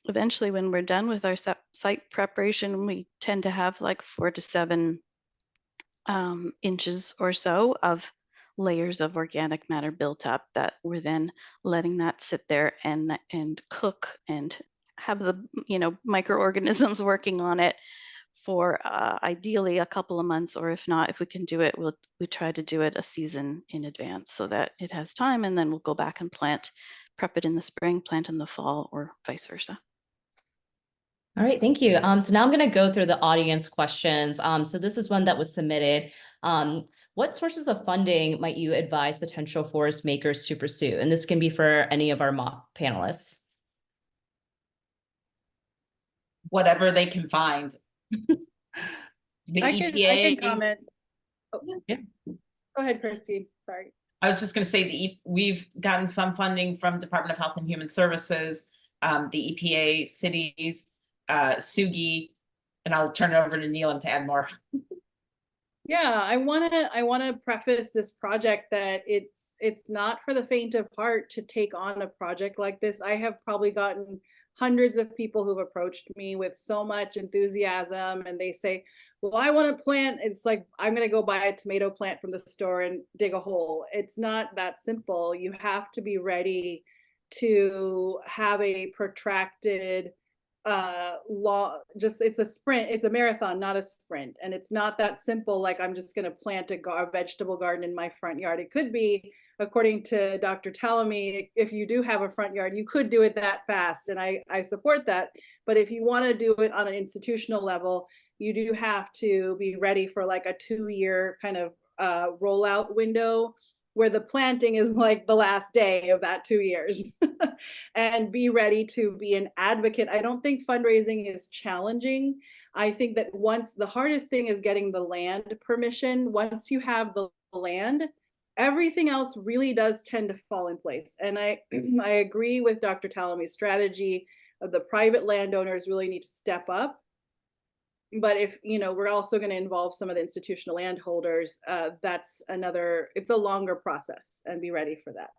eventually, when we're done with our site preparation, we tend to have like 4 to 7 inches or so of layers of organic matter built up that we're then letting that sit there and cook and have the microorganisms working on it for ideally a couple of months, or if not, if we can do it, we try to do it a season in advance so that it has time, and then we'll go back and prep it in the spring, plant in the fall, or vice versa. All right, thank you. So now I'm going to go through the audience questions. So this is one that was submitted. What sources of funding might you advise potential forest makers to pursue? And this can be for any of our panelists. Whatever they can find. I can comment. Oh, yeah. Go ahead, Christine. Sorry. I was just going to say we've gotten some funding from Department of Health and Human Services, the EPA, cities, SUGI, and I'll turn it over to Neelam to add more. Yeah, I wanna preface this project that it's not for the faint of heart to take on a project like this. I have probably gotten hundreds of people who've approached me with so much enthusiasm, and they say, "Well, I want to plant." It's like I'm gonna go buy a tomato plant from the store and dig a hole. It's not that simple. You have to be ready to have a protracted law, just it's a sprint, it's a marathon, not a sprint, and it's not that simple like I'm just going to plant a vegetable garden in my front yard. It could be, according to Dr. Tallamy, if you do have a front yard, you could do it that fast, and I support that. But if you want to do it on an institutional level, you do have to be ready for like a 2-year kind of rollout window, where the planting is like the last day of that 2 years. And be ready to be an advocate. I don't think fundraising is challenging. I think that once the hardest thing is getting the land permission, once you have the land, everything else really does tend to fall in place. And I I agree with Dr. Tallamy's strategy of the private landowners really need to step up. But if, we're also going to involve some of the institutional landholders, that's another, it's a longer process, and be ready for that.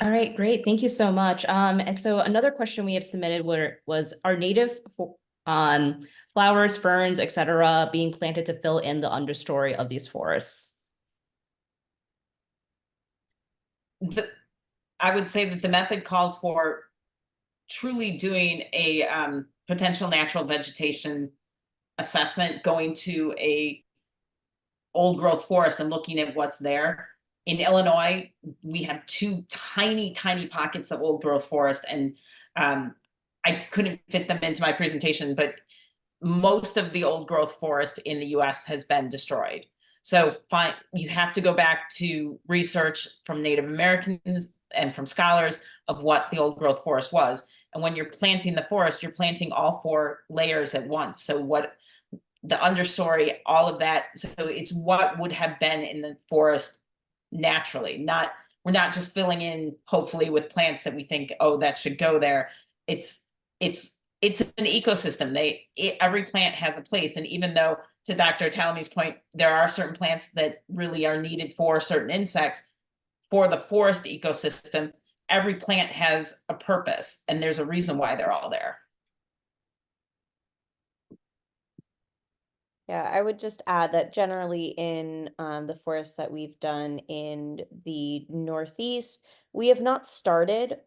All right, great. Thank you so much. And so another question we have submitted was are native flowers, ferns, etc., being planted to fill in the understory of these forests? I would say that the method calls for truly doing a potential natural vegetation assessment, going to a old growth forest and looking at what's there. In Illinois, we have 2 tiny pockets of old growth forest, and I couldn't fit them into my presentation, but most of the old growth forest in the US has been destroyed. So you have to go back to research from Native Americans and from scholars of what the old growth forest was. And when you're planting the forest, you're planting all 4 layers at once. So what the understory, all of that. So it's what would have been in the forest naturally. We're not just filling in, hopefully, with plants that we think, oh, that should go there. It's an ecosystem. Every plant has a place. And even though, to Dr. Tallamy's point, there are certain plants that really are needed for certain insects, for the forest ecosystem, every plant has a purpose, and there's a reason why they're all there. Yeah, I would just add that generally in the forests that we've done in the Northeast, we have not started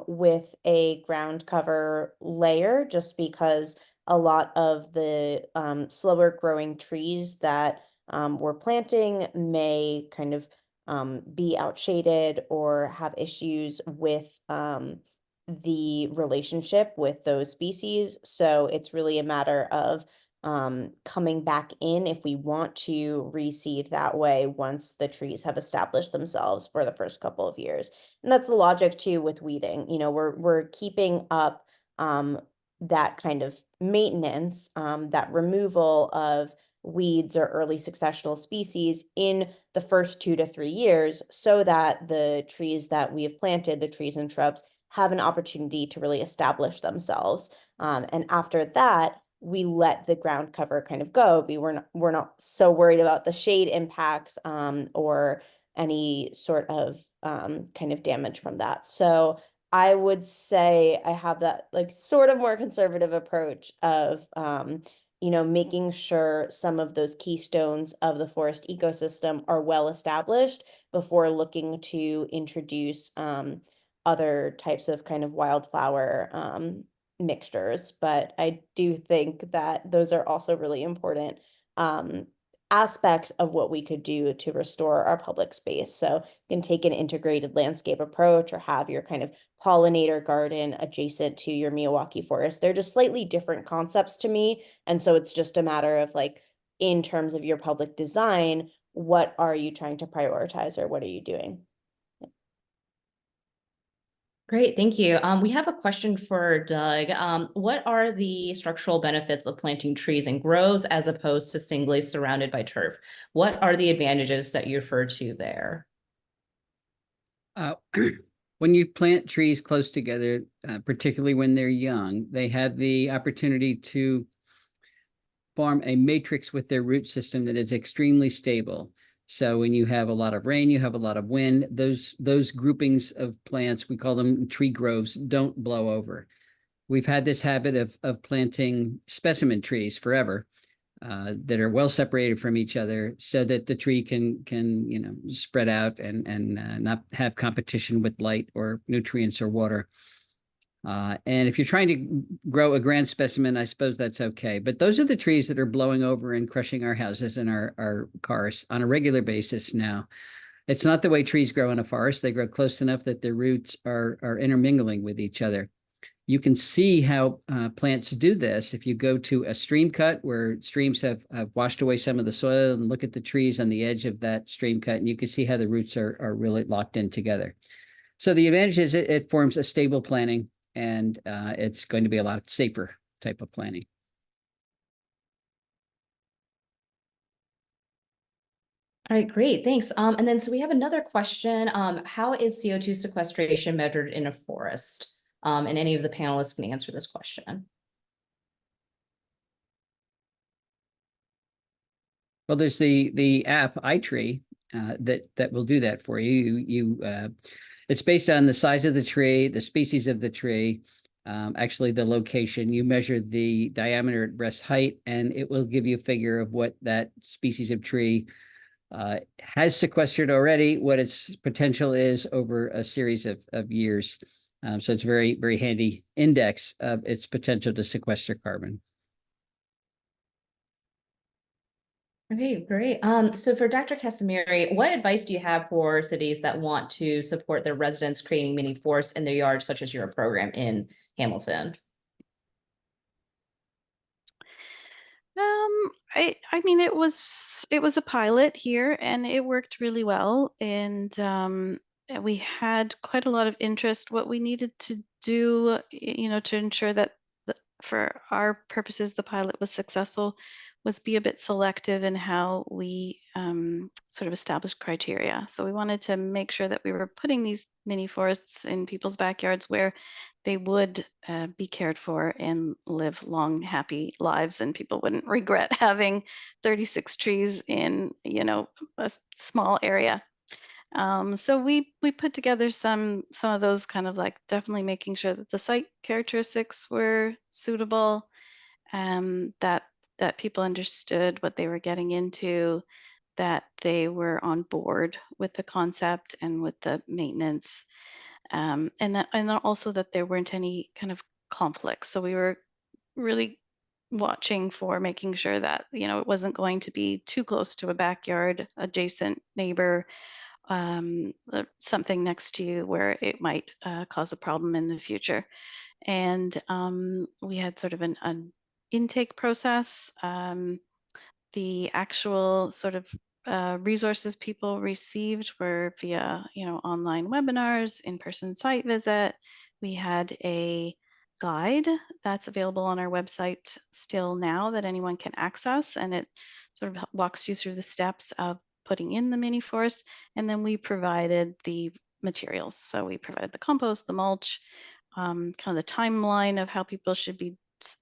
with a ground cover layer, just because a lot of the slower growing trees that we're planting may kind of be outshaded or have issues with the relationship with those species. So it's really a matter of coming back in if we want to reseed that way once the trees have established themselves for the first couple of years. And that's the logic too with weeding. We're keeping up that kind of maintenance, that removal of weeds or early successional species in the first 2 to 3 years, so that the trees that we have planted, the trees and shrubs, have an opportunity to really establish themselves. And after that, we let the ground cover kind of go. We're not so worried about the shade impacts or any sort of kind of damage from that. So I would say I have that like sort of more conservative approach of making sure some of those keystones of the forest ecosystem are well established before looking to introduce other types of kind of wildflower mixtures. But I do think that those are also really important aspects of what we could do to restore our public space. So you can take an integrated landscape approach, or have your kind of pollinator garden adjacent to your Miyawaki forest. They're just slightly different concepts to me. And so it's just a matter of like, in terms of your public design, what are you trying to prioritize, or what are you doing? Great, thank you. We have a question for Doug. What are the structural benefits of planting trees in groves as opposed to singly surrounded by turf? What are the advantages that you refer to there? When you plant trees close together, particularly when they're young, they have the opportunity to form a matrix with their root system that is extremely stable. So when you have a lot of rain, you have a lot of wind, those groupings of plants, we call them tree groves, don't blow over. We've had this habit of planting specimen trees forever that are well separated from each other so that the tree can spread out and not have competition with light or nutrients or water. And if you're trying to grow a grand specimen, I suppose that's okay. But those are the trees that are blowing over and crushing our houses and our cars on a regular basis now. It's not the way trees grow in a forest. They grow close enough that their roots are intermingling with each other. You can see how plants do this if you go to a stream cut where streams have washed away some of the soil and look at the trees on the edge of that stream cut, and you can see how the roots are really locked in together. So the advantage is it forms a stable planting, and it's going to be a lot safer type of planting. All right, great, thanks. And then so we have another question. How is CO2 sequestration measured in a forest? And any of the panelists can answer this question. Well, there's the app iTree that will do that for you. It's based on the size of the tree, the species of the tree, actually the location. You measure the diameter at breast height, and it will give you a figure of what that species of tree has sequestered already, what its potential is over a series of years. So it's a very, very handy index of its potential to sequester carbon. Okay, great. So for Dr. Casimirri, what advice do you have for cities that want to support their residents creating mini forests in their yards, such as your program in Hamilton? I mean, it was a pilot here, and it worked really well. And we had quite a lot of interest. What we needed to do, to ensure that for our purposes, the pilot was successful, was be a bit selective in how we sort of established criteria. So we wanted to make sure that we were putting these mini forests in people's backyards where they would be cared for and live long, happy lives, and people wouldn't regret having 36 trees in, a small area. So we put together some of those kind of like definitely making sure that the site characteristics were suitable, that people understood what they were getting into, that they were on board with the concept and with the maintenance, and then also that there weren't any kind of conflicts. So we were really watching for making sure that it wasn't going to be too close to a backyard adjacent neighbor, something next to you where it might cause a problem in the future. And we had sort of an intake process. The actual sort of resources people received were via, online webinars, in-person site visit. We had a guide that's available on our website still now that anyone can access, and it sort of walks you through the steps of putting in the mini forest. And then we provided the materials. So we provided the compost, the mulch, kind of the timeline of how people should be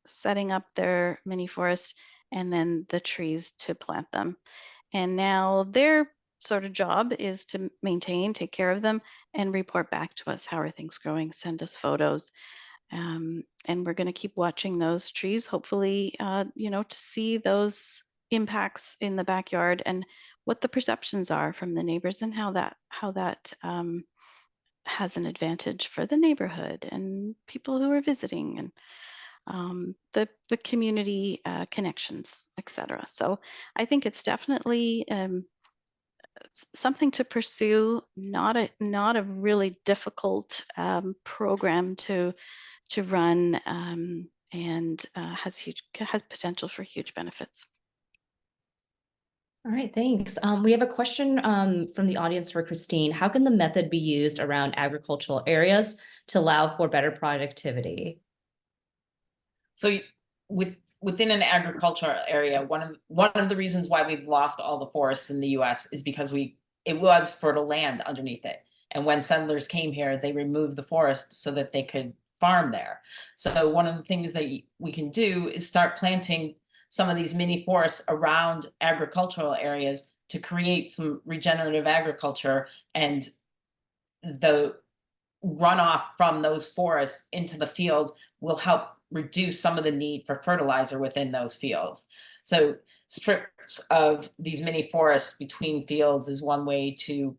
setting up their mini forest, and then the trees to plant them. And now their sort of job is to maintain, take care of them, and report back to us. How are things growing? Send us photos. And we're going to keep watching those trees, hopefully, to see those impacts in the backyard and what the perceptions are from the neighbors, and how that has an advantage for the neighborhood and people who are visiting, and the community connections, etc. So I think it's definitely something to pursue, not a really difficult program to run, and has potential for huge benefits. All right, thanks. We have a question from the audience for Christine. How can the method be used around agricultural areas to allow for better productivity? So within an agricultural area, one of the reasons why we've lost all the forests in the US is because it was fertile land underneath it. And when settlers came here, they removed the forest so that they could farm there. So one of the things that we can do is start planting some of these mini forests around agricultural areas to create some regenerative agriculture, and the runoff from those forests into the fields will help reduce some of the need for fertilizer within those fields. So strips of these mini forests between fields is one way to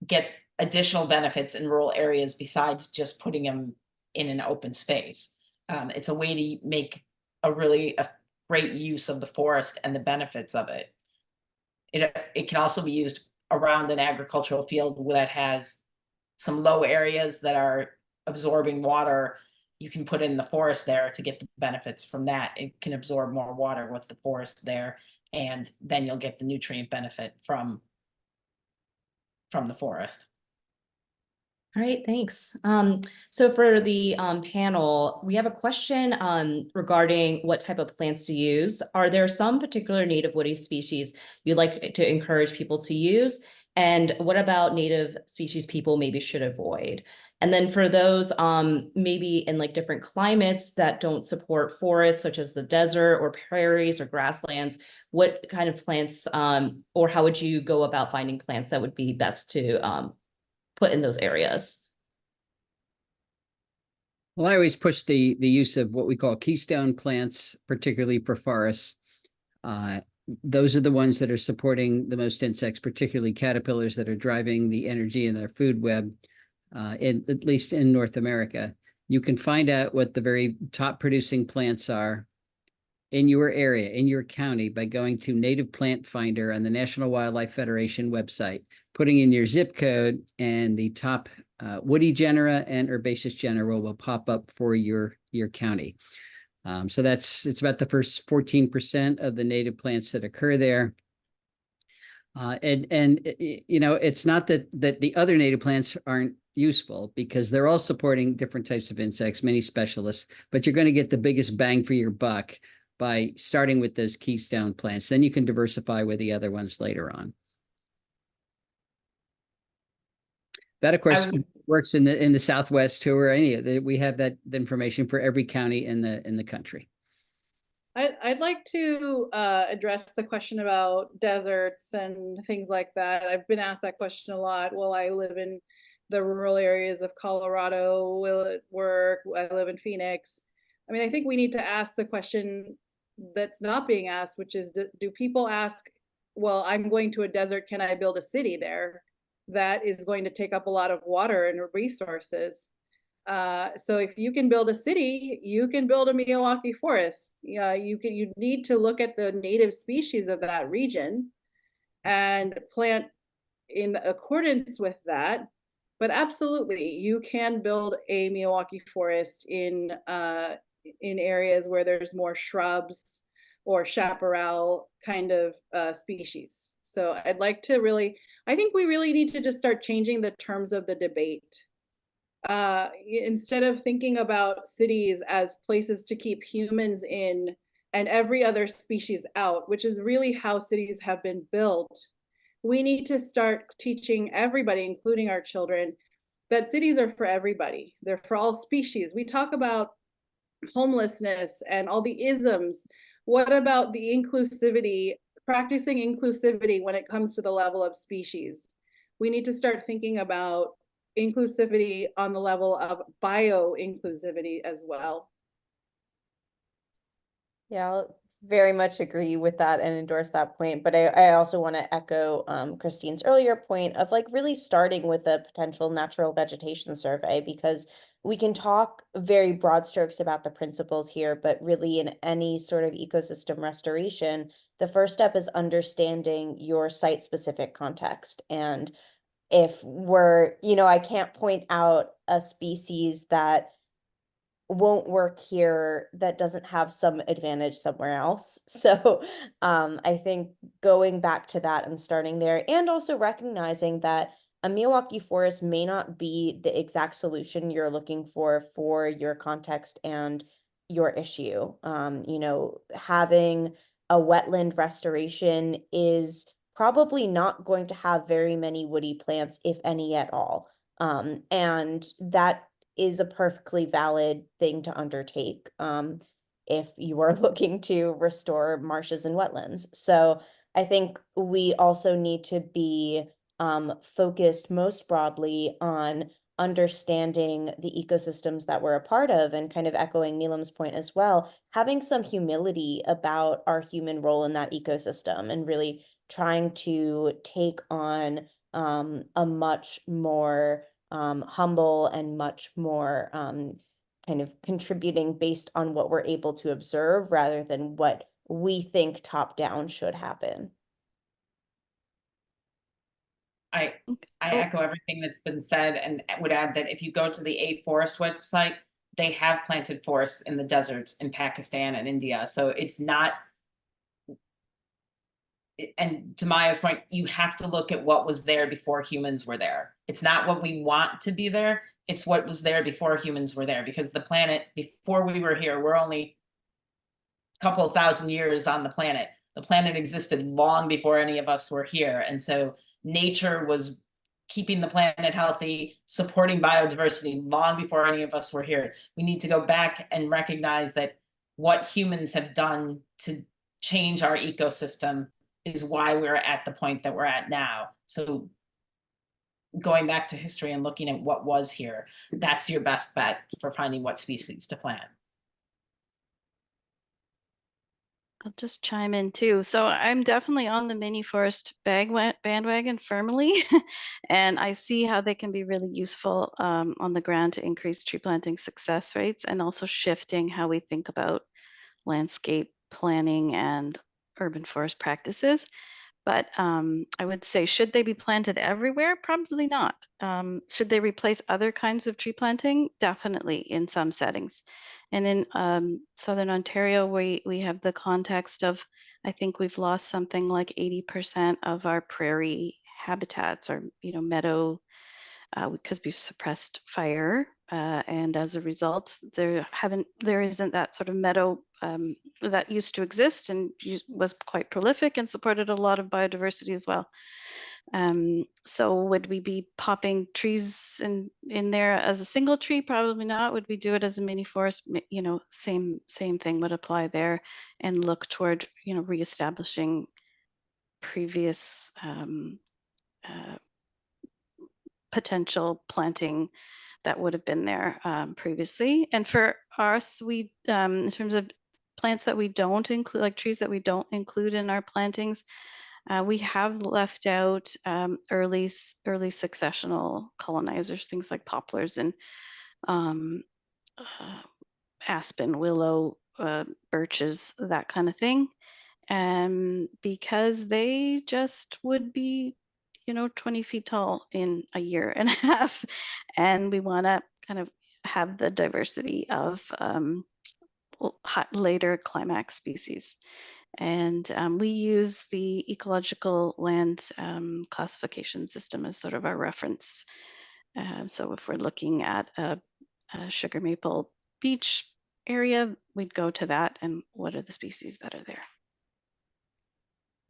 get additional benefits in rural areas besides just putting them in an open space. It's a way to make a great use of the forest and the benefits of it. It can also be used around an agricultural field that has some low areas that are absorbing water. You can put in the forest there to get the benefits from that. It can absorb more water with the forest there, and then you'll get the nutrient benefit from the forest. All right, thanks. So for the panel, we have a question regarding what type of plants to use. Are there some particular native woody species you'd like to encourage people to use? And what about native species people maybe should avoid? And then for those maybe in like different climates that don't support forests, such as the desert or prairies or grasslands, what kind of plants or how would you go about finding plants that would be best to put in those areas? Well, I always push the use of what we call keystone plants, particularly for forests. Those are the ones that are supporting the most insects, particularly caterpillars that are driving the energy in their food web, at least in North America. You can find out what the very top producing plants are in your area, in your county, by going to Native Plant Finder on the National Wildlife Federation website, putting in your zip code, and the top woody genera and herbaceous genera will pop up for your county. So it's about the first 14% of the native plants that occur there. It's not that the other native plants aren't useful, because they're all supporting different types of insects, many specialists, but you're going to get the biggest bang for your buck by starting with those keystone plants. Then you can diversify with the other ones later on. That, of course, works in the Southwest too, or we have that information for every county in the country. I'd like to address the question about deserts and things like that. I've been asked that question a lot. Will I live in the rural areas of Colorado? Will it work? I live in Phoenix. I mean, I think we need to ask the question that's not being asked, which is, do people ask, well, I'm going to a desert, can I build a city there? That is going to take up a lot of water and resources. So if you can build a city, you can build a Miyawaki forest. You need to look at the native species of that region and plant in accordance with that. But absolutely, you can build a Miyawaki forest in areas where there's more shrubs or chaparral kind of species. So I'd like to I think we really need to just start changing the terms of the debate. Instead of thinking about cities as places to keep humans in and every other species out, which is really how cities have been built, we need to start teaching everybody, including our children, that cities are for everybody. They're for all species. We talk about homelessness and all the isms. What about the inclusivity, practicing inclusivity when it comes to the level of species? We need to start thinking about inclusivity on the level of bio-inclusivity as well. Yeah, I'll very much agree with that and endorse that point. But I also want to echo Christine's earlier point of like really starting with a potential natural vegetation survey, because we can talk very broad strokes about the principles here, but really in any sort of ecosystem restoration, the first step is understanding your site-specific context. And if I can't point out a species that won't work here that doesn't have some advantage somewhere else. So I think going back to that and starting there, and also recognizing that a Miyawaki forest may not be the exact solution you're looking for your context and your issue. Having a wetland restoration is probably not going to have very many woody plants, if any at all. And that is a perfectly valid thing to undertake. if you are looking to restore marshes and wetlands. So I think we also need to be focused most broadly on understanding the ecosystems that we're a part of, and kind of echoing Neelam's point as well, having some humility about our human role in that ecosystem, and really trying to take on a much more humble and much more kind of contributing based on what we're able to observe rather than what we think top down should happen. I echo everything that's been said, and would add that if you go to the A Forest website, they have planted forests in the deserts in Pakistan and India. So it's not, and to Maya's point, you have to look at what was there before humans were there. It's not what we want to be there, it's what was there before humans were there, because the planet, before we were here, we're only a couple of thousand years on the planet. The planet existed long before any of us were here. And so nature was keeping the planet healthy, supporting biodiversity long before any of us were here. We need to go back and recognize that what humans have done to change our ecosystem is why we're at the point that we're at now. So going back to history and looking at what was here, that's your best bet for finding what species to plant. I'll just chime in too. So I'm definitely on the mini forest bandwagon firmly, and I see how they can be really useful on the ground to increase tree planting success rates, and also shifting how we think about landscape planning and urban forest practices. But I would say, should they be planted everywhere? Probably not. Should they replace other kinds of tree planting? Definitely in some settings. And in Southern Ontario, we have the context of, I think we've lost something like 80% of our prairie habitats, or meadow, because we've suppressed fire, and as a result, there isn't that sort of meadow that used to exist and was quite prolific and supported a lot of biodiversity as well. So would we be popping trees in there as a single tree? Probably not. Would we do it as a mini forest? Same thing would apply there, and look toward reestablishing previous potential planting that would have been there previously. And for us, we in terms of plants that we don't include, like trees that we don't include in our plantings, we have left out early successional colonizers, things like poplars and aspen, willow, birches, that kind of thing, because they just would be 20 feet tall in a year and a half, and we want to kind of have the diversity of later climax species. And we use the ecological land classification system as sort of our reference. So if we're looking at a sugar maple beach area, we'd go to that, and what are the species that are there.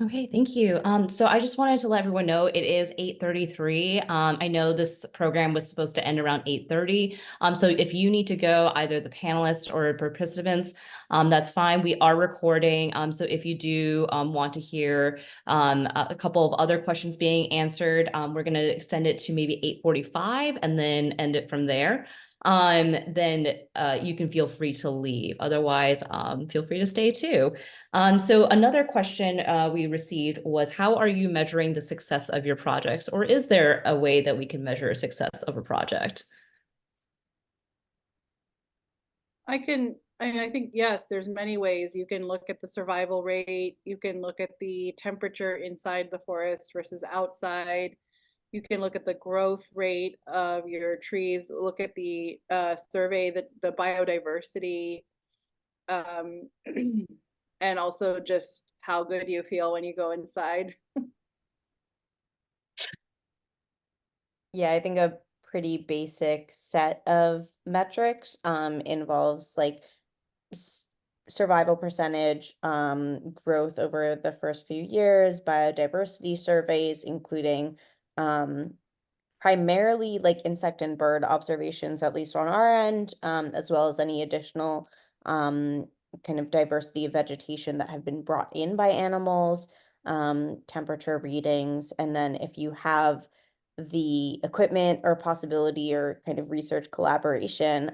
Okay, thank you. So I just wanted to let everyone know it is 8:33. I know this program was supposed to end around 8:30. So if you need to go, either the panelists or participants, that's fine. We are recording. So if you do want to hear a couple of other questions being answered, we're going to extend it to maybe 8:45 and then end it from there. Then you can feel free to leave. Otherwise, feel free to stay too. So another question we received was, how are you measuring the success of your projects? Or is there a way that we can measure success of a project? I think, yes, there's many ways. You can look at the survival rate. You can look at the temperature inside the forest versus outside. You can look at the growth rate of your trees, look at the survey, the biodiversity, and also just how good you feel when you go inside. Yeah, I think a pretty basic set of metrics involves like survival percentage, growth over the first few years, biodiversity surveys, including primarily like insect and bird observations, at least on our end, as well as any additional kind of diversity of vegetation that have been brought in by animals, temperature readings, and then if you have the equipment or possibility or kind of research collaboration,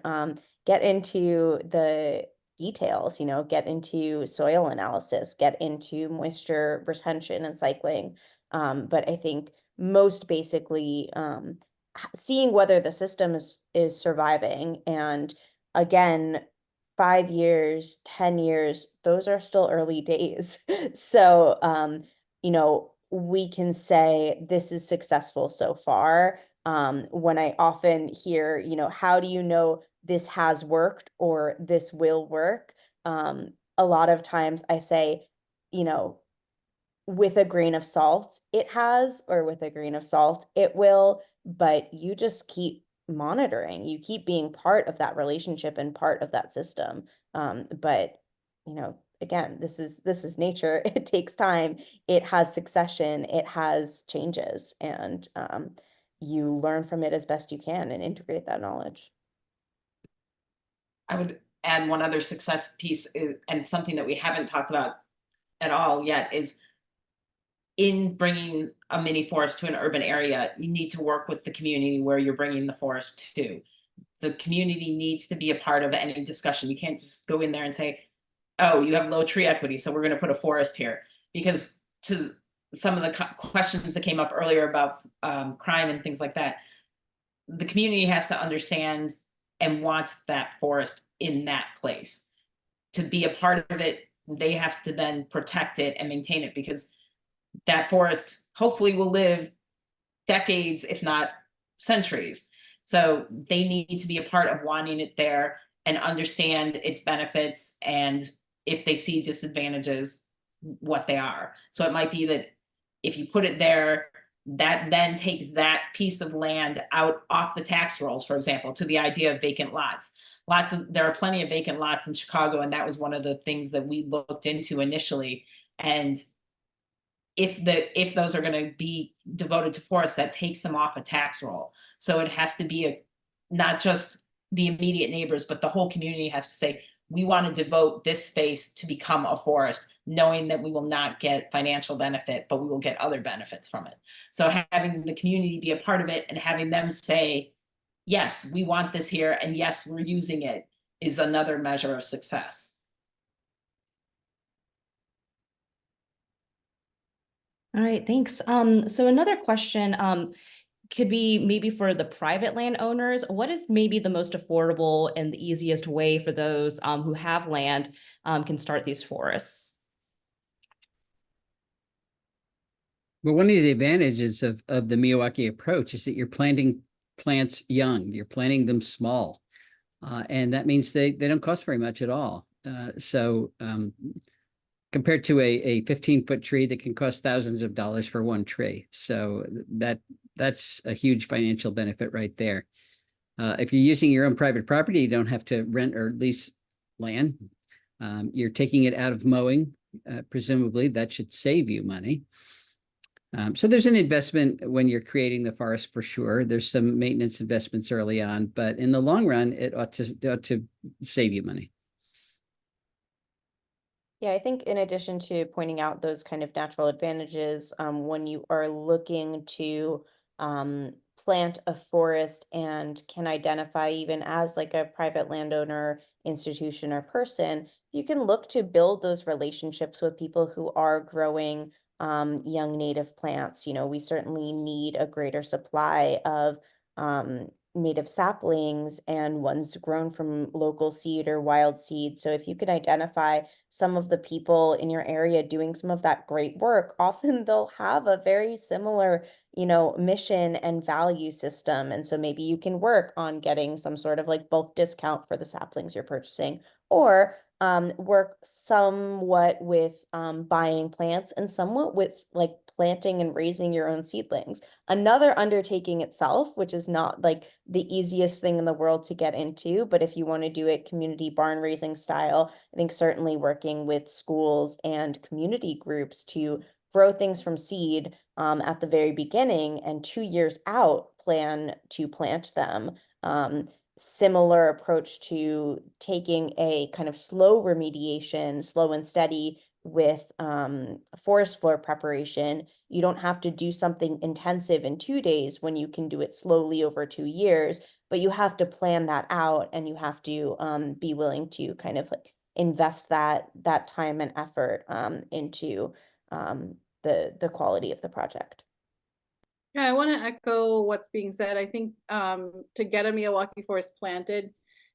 get into the details, get into soil analysis, get into moisture retention and cycling. But I think most basically, seeing whether the system is surviving. And again, 5 years, 10 years, those are still early days. So, we can say this is successful so far. When I often hear, how do you know this has worked or this will work? A lot of times I say, with a grain of salt, it has, or with a grain of salt, it will, but you just keep monitoring, you keep being part of that relationship and part of that system. But again, this is nature. It takes time, it has succession, it has changes, and you learn from it as best you can and integrate that knowledge. I would add one other success piece, and something that we haven't talked about at all yet, is in bringing a mini forest to an urban area, you need to work with the community where you're bringing the forest to. The community needs to be a part of any discussion. You can't just go in there and say, oh, you have low tree equity, so we're going to put a forest here. Because to some of the questions that came up earlier about crime and things like that, the community has to understand and want that forest in that place. To be a part of it, they have to then protect it and maintain it, because that forest hopefully will live decades, if not centuries. So they need to be a part of wanting it there and understand its benefits, and if they see disadvantages, what they are. So it might be that if you put it there, that then takes that piece of land out off the tax rolls, for example, to the idea of vacant lots. There are plenty of vacant lots in Chicago, and that was one of the things that we looked into initially. And if those are going to be devoted to forests, that takes them off a tax roll. So it has to be not just the immediate neighbors, but the whole community has to say, we want to devote this space to become a forest, knowing that we will not get financial benefit, but we will get other benefits from it. So having the community be a part of it and having them say, yes, we want this here, and yes, we're using it, is another measure of success. All right, thanks. So another question could be maybe for the private landowners. What is maybe the most affordable and the easiest way for those who have land can start these forests? Well, one of the advantages of the Miyawaki approach is that you're planting plants young, you're planting them small. And that means they don't cost very much at all. Compared to a 15-foot tree that can cost thousands of dollars for one tree. So that's a huge financial benefit right there. If you're using your own private property, you don't have to rent or lease land. You're taking it out of mowing. Presumably, that should save you money. So there's an investment when you're creating the forest for sure. There's some maintenance investments early on, but in the long run, it ought to save you money. Yeah, I think in addition to pointing out those kind of natural advantages, when you are looking to plant a forest and can identify even as like a private landowner, institution, or person, you can look to build those relationships with people who are growing young native plants. We certainly need a greater supply of native saplings and ones grown from local seed or wild seed. So if you can identify some of the people in your area doing some of that great work, often they'll have a very similar, mission and value system. And so maybe you can work on getting some sort of like bulk discount for the saplings you're purchasing, or work somewhat with buying plants and somewhat with like planting and raising your own seedlings. Another undertaking itself, which is not like the easiest thing in the world to get into, but if you want to do it community barn raising style, I think certainly working with schools and community groups to grow things from seed at the very beginning, and 2 years out plan to plant them similar approach to taking a kind of slow remediation, slow and steady with forest floor preparation. You don't have to do something intensive in 2 days when you can do it slowly over 2 years, but you have to plan that out, and you have to be willing to kind of like invest that time and effort into the quality of the project. Yeah, I want to echo what's being said. I think to get a Miyawaki forest planted,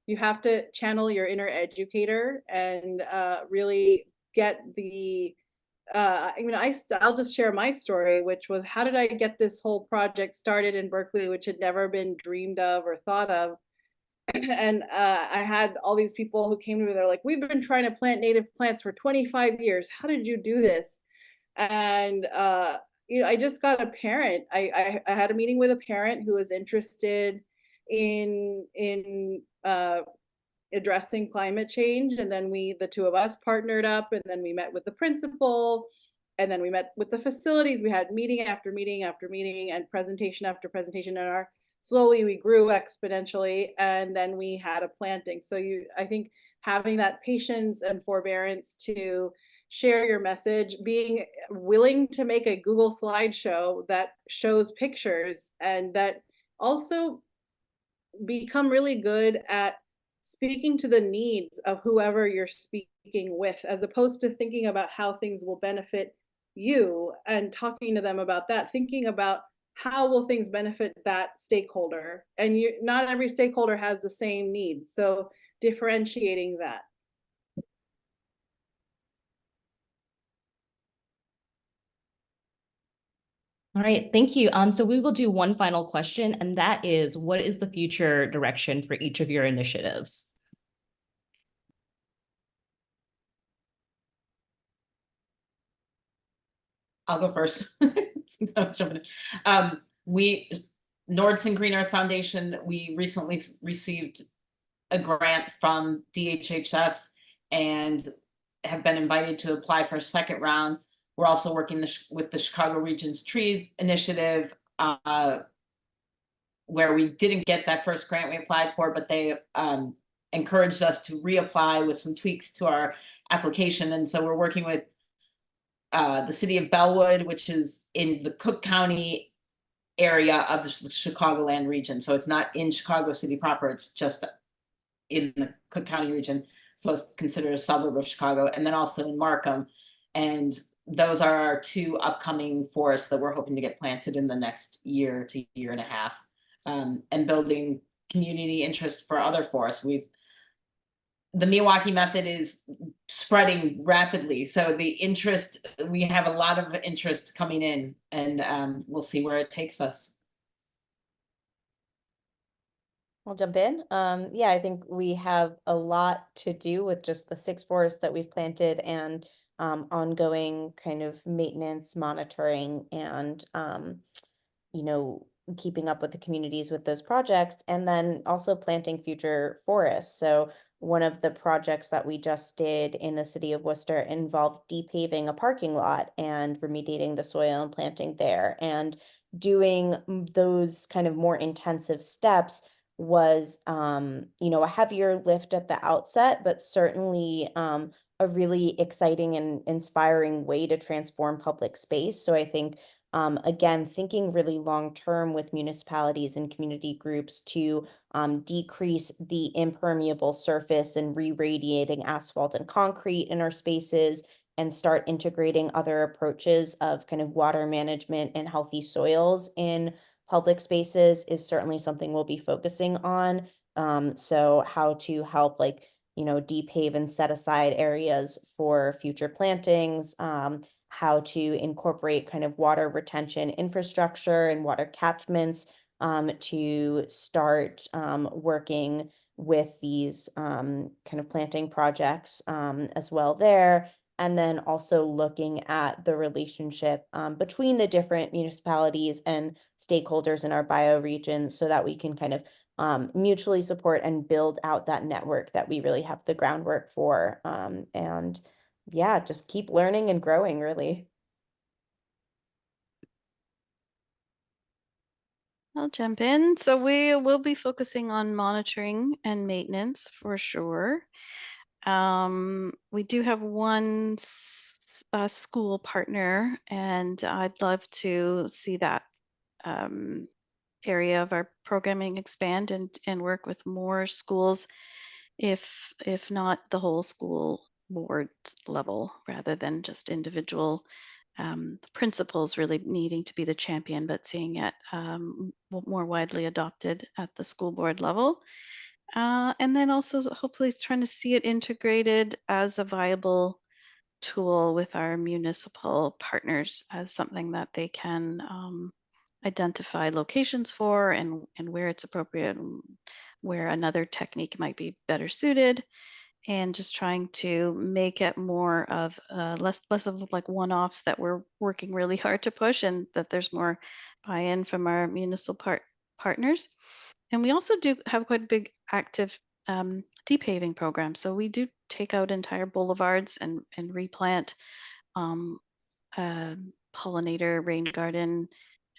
you have to channel your inner educator and really get the I'll just share my story, which was, how did I get this whole project started in Berkeley, which had never been dreamed of or thought of? And I had all these people who came to me, they're like, we've been trying to plant native plants for 25 years. How did you do this? And I just got a parent. I had a meeting with a parent who was interested in addressing climate change, and then the two of us partnered up, and then we met with the principal, and then we met with the facilities. We had meeting after meeting after meeting and presentation after presentation, and slowly we grew exponentially, and then we had a planting. So I think having that patience and forbearance to share your message, being willing to make a Google slideshow that shows pictures, and that also become really good at speaking to the needs of whoever you're speaking with, as opposed to thinking about how things will benefit you and talking to them about that, thinking about how will things benefit that stakeholder. And not every stakeholder has the same needs, so differentiating that. All right, thank you. So we will do one final question, and that is, what is the future direction for each of your initiatives? I'll go first. Nordson Green Earth Foundation, we recently received a grant from DHHS and have been invited to apply for a second round. We're also working with the Chicago Region's Trees Initiative, where we didn't get that first grant we applied for, but they encouraged us to reapply with some tweaks to our application. And so we're working with the city of Bellwood, which is in the Cook County area of the Chicagoland region. So it's not in Chicago City proper, it's just in the Cook County region. So it's considered a suburb of Chicago, and then also in Markham. And those are our two upcoming forests that we're hoping to get planted in the next year to year and a half, and building community interest for other forests. The Miyawaki method is spreading rapidly. So we have a lot of interest coming in, and we'll see where it takes us. I'll jump in. Yeah, I think we have a lot to do with just the 6 forests that we've planted, and ongoing kind of maintenance, monitoring, and keeping up with the communities with those projects, and then also planting future forests. So one of the projects that we just did in the city of Worcester involved depaving a parking lot and remediating the soil and planting there. And doing those kind of more intensive steps was, a heavier lift at the outset, but certainly a really exciting and inspiring way to transform public space. So I think, again, thinking really long term with municipalities and community groups to decrease the impermeable surface and re-radiating asphalt and concrete in our spaces, and start integrating other approaches of kind of water management and healthy soils in public spaces is certainly something we'll be focusing on. So how to help depave and set aside areas for future plantings, how to incorporate kind of water retention infrastructure and water catchments, to start working with these kind of planting projects as well there. And then also looking at the relationship between the different municipalities and stakeholders in our bioregion, so that we can kind of mutually support and build out that network that we really have the groundwork for. And yeah, just keep learning and growing, really. I'll jump in. So we will be focusing on monitoring and maintenance for sure. We do have one school partner, and I'd love to see that area of our programming expand and work with more schools, if not the whole school board level, rather than just individual principals really needing to be the champion, but seeing it more widely adopted at the school board level. And then also hopefully trying to see it integrated as a viable tool with our municipal partners as something that they can identify locations for, and where it's appropriate, and where another technique might be better suited, and just trying to make it more of less of like one-offs that we're working really hard to push, and that there's more buy-in from our municipal partners. And we also do have quite a big active depaving program. So we do take out entire boulevards and replant pollinator, rain garden,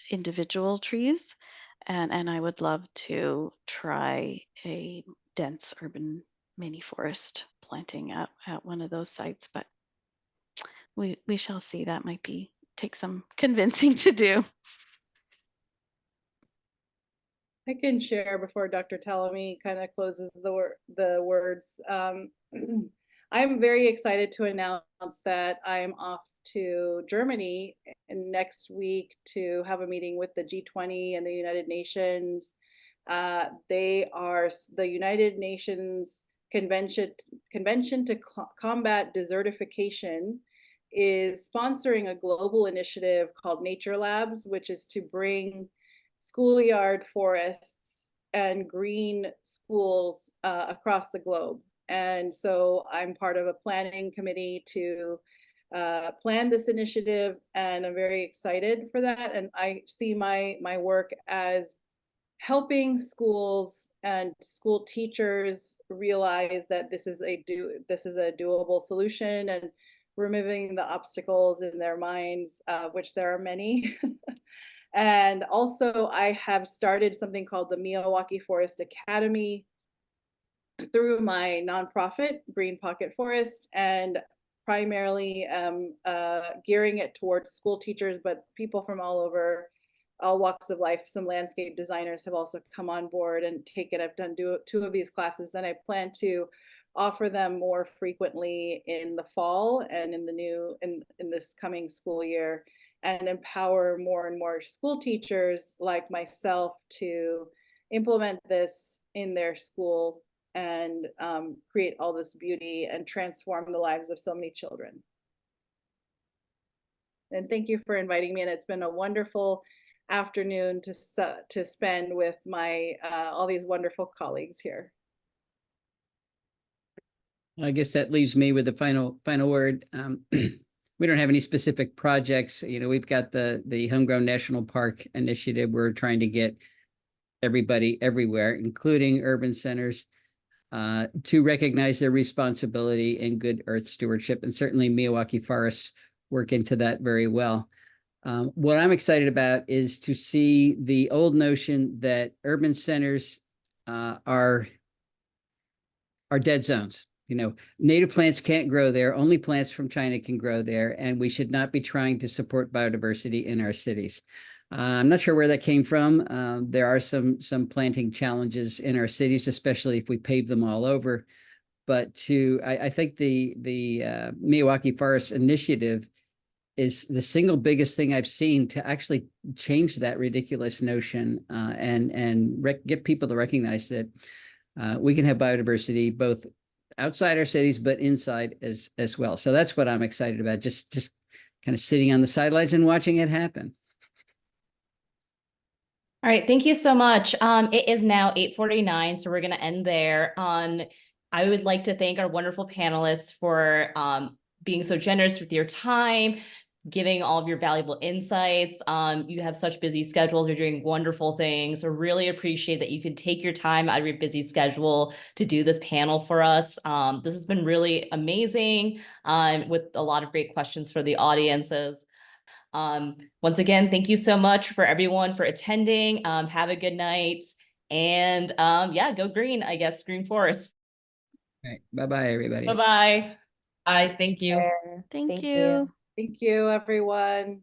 individual trees. And I would love to try a dense urban mini forest planting at one of those sites, but we shall see. That might take some convincing to do. I can share before Dr. Tallamy kind of closes the words. I'm very excited to announce that I'm off to Germany next week to have a meeting with the G20 and the United Nations. They are the United Nations Convention to Combat Desertification is sponsoring a global initiative called Nature Labs, which is to bring schoolyard forests and green schools across the globe. And so I'm part of a planning committee to plan this initiative, and I'm very excited for that. And I see my work as helping schools and school teachers realize that this is a doable solution, and removing the obstacles in their minds, which there are many. And also I have started something called the Miyawaki Forest Academy through my nonprofit, Green Pocket Forest, and primarily gearing it towards school teachers, but people from all walks of life. Some landscape designers have also come on board and taken. I've done two of these classes, and I plan to offer them more frequently in the fall and in this coming school year, and empower more and more school teachers like myself to implement this in their school and create all this beauty and transform the lives of so many children. And thank you for inviting me, and it's been a wonderful afternoon to spend with my all these wonderful colleagues here. I guess that leaves me with the final word. We don't have any specific projects. You know, we've got the Homegrown National Park initiative. We're trying to get everybody everywhere, including urban centers, to recognize their responsibility in good earth stewardship. And certainly Miyawaki Forests work into that very well. What I'm excited about is to see the old notion that urban centers are dead zones. You know, native plants can't grow there. Only plants from China can grow there, and we should not be trying to support biodiversity in our cities. I'm not sure where that came from. There are some planting challenges in our cities, especially if we pave them all over. But I think the Miyawaki Forest initiative is the single biggest thing I've seen to actually change that ridiculous notion and get people to recognize that we can have biodiversity both outside our cities, but inside as well. So that's what I'm excited about, just kind of sitting on the sidelines and watching it happen. All right, thank you so much. It is now 8:49, so we're going to end there. I would like to thank our wonderful panelists for being so generous with your time, giving all of your valuable insights. You have such busy schedules. You're doing wonderful things. So really appreciate that you could take your time out of your busy schedule to do this panel for us. This has been really amazing with a lot of great questions for the audiences. Once again, thank you so much for everyone for attending. Have a good night. And yeah, go green, I guess, green forest. All right. Bye-bye, everybody. Bye-bye. Thank you. Thank you. Thank you, everyone.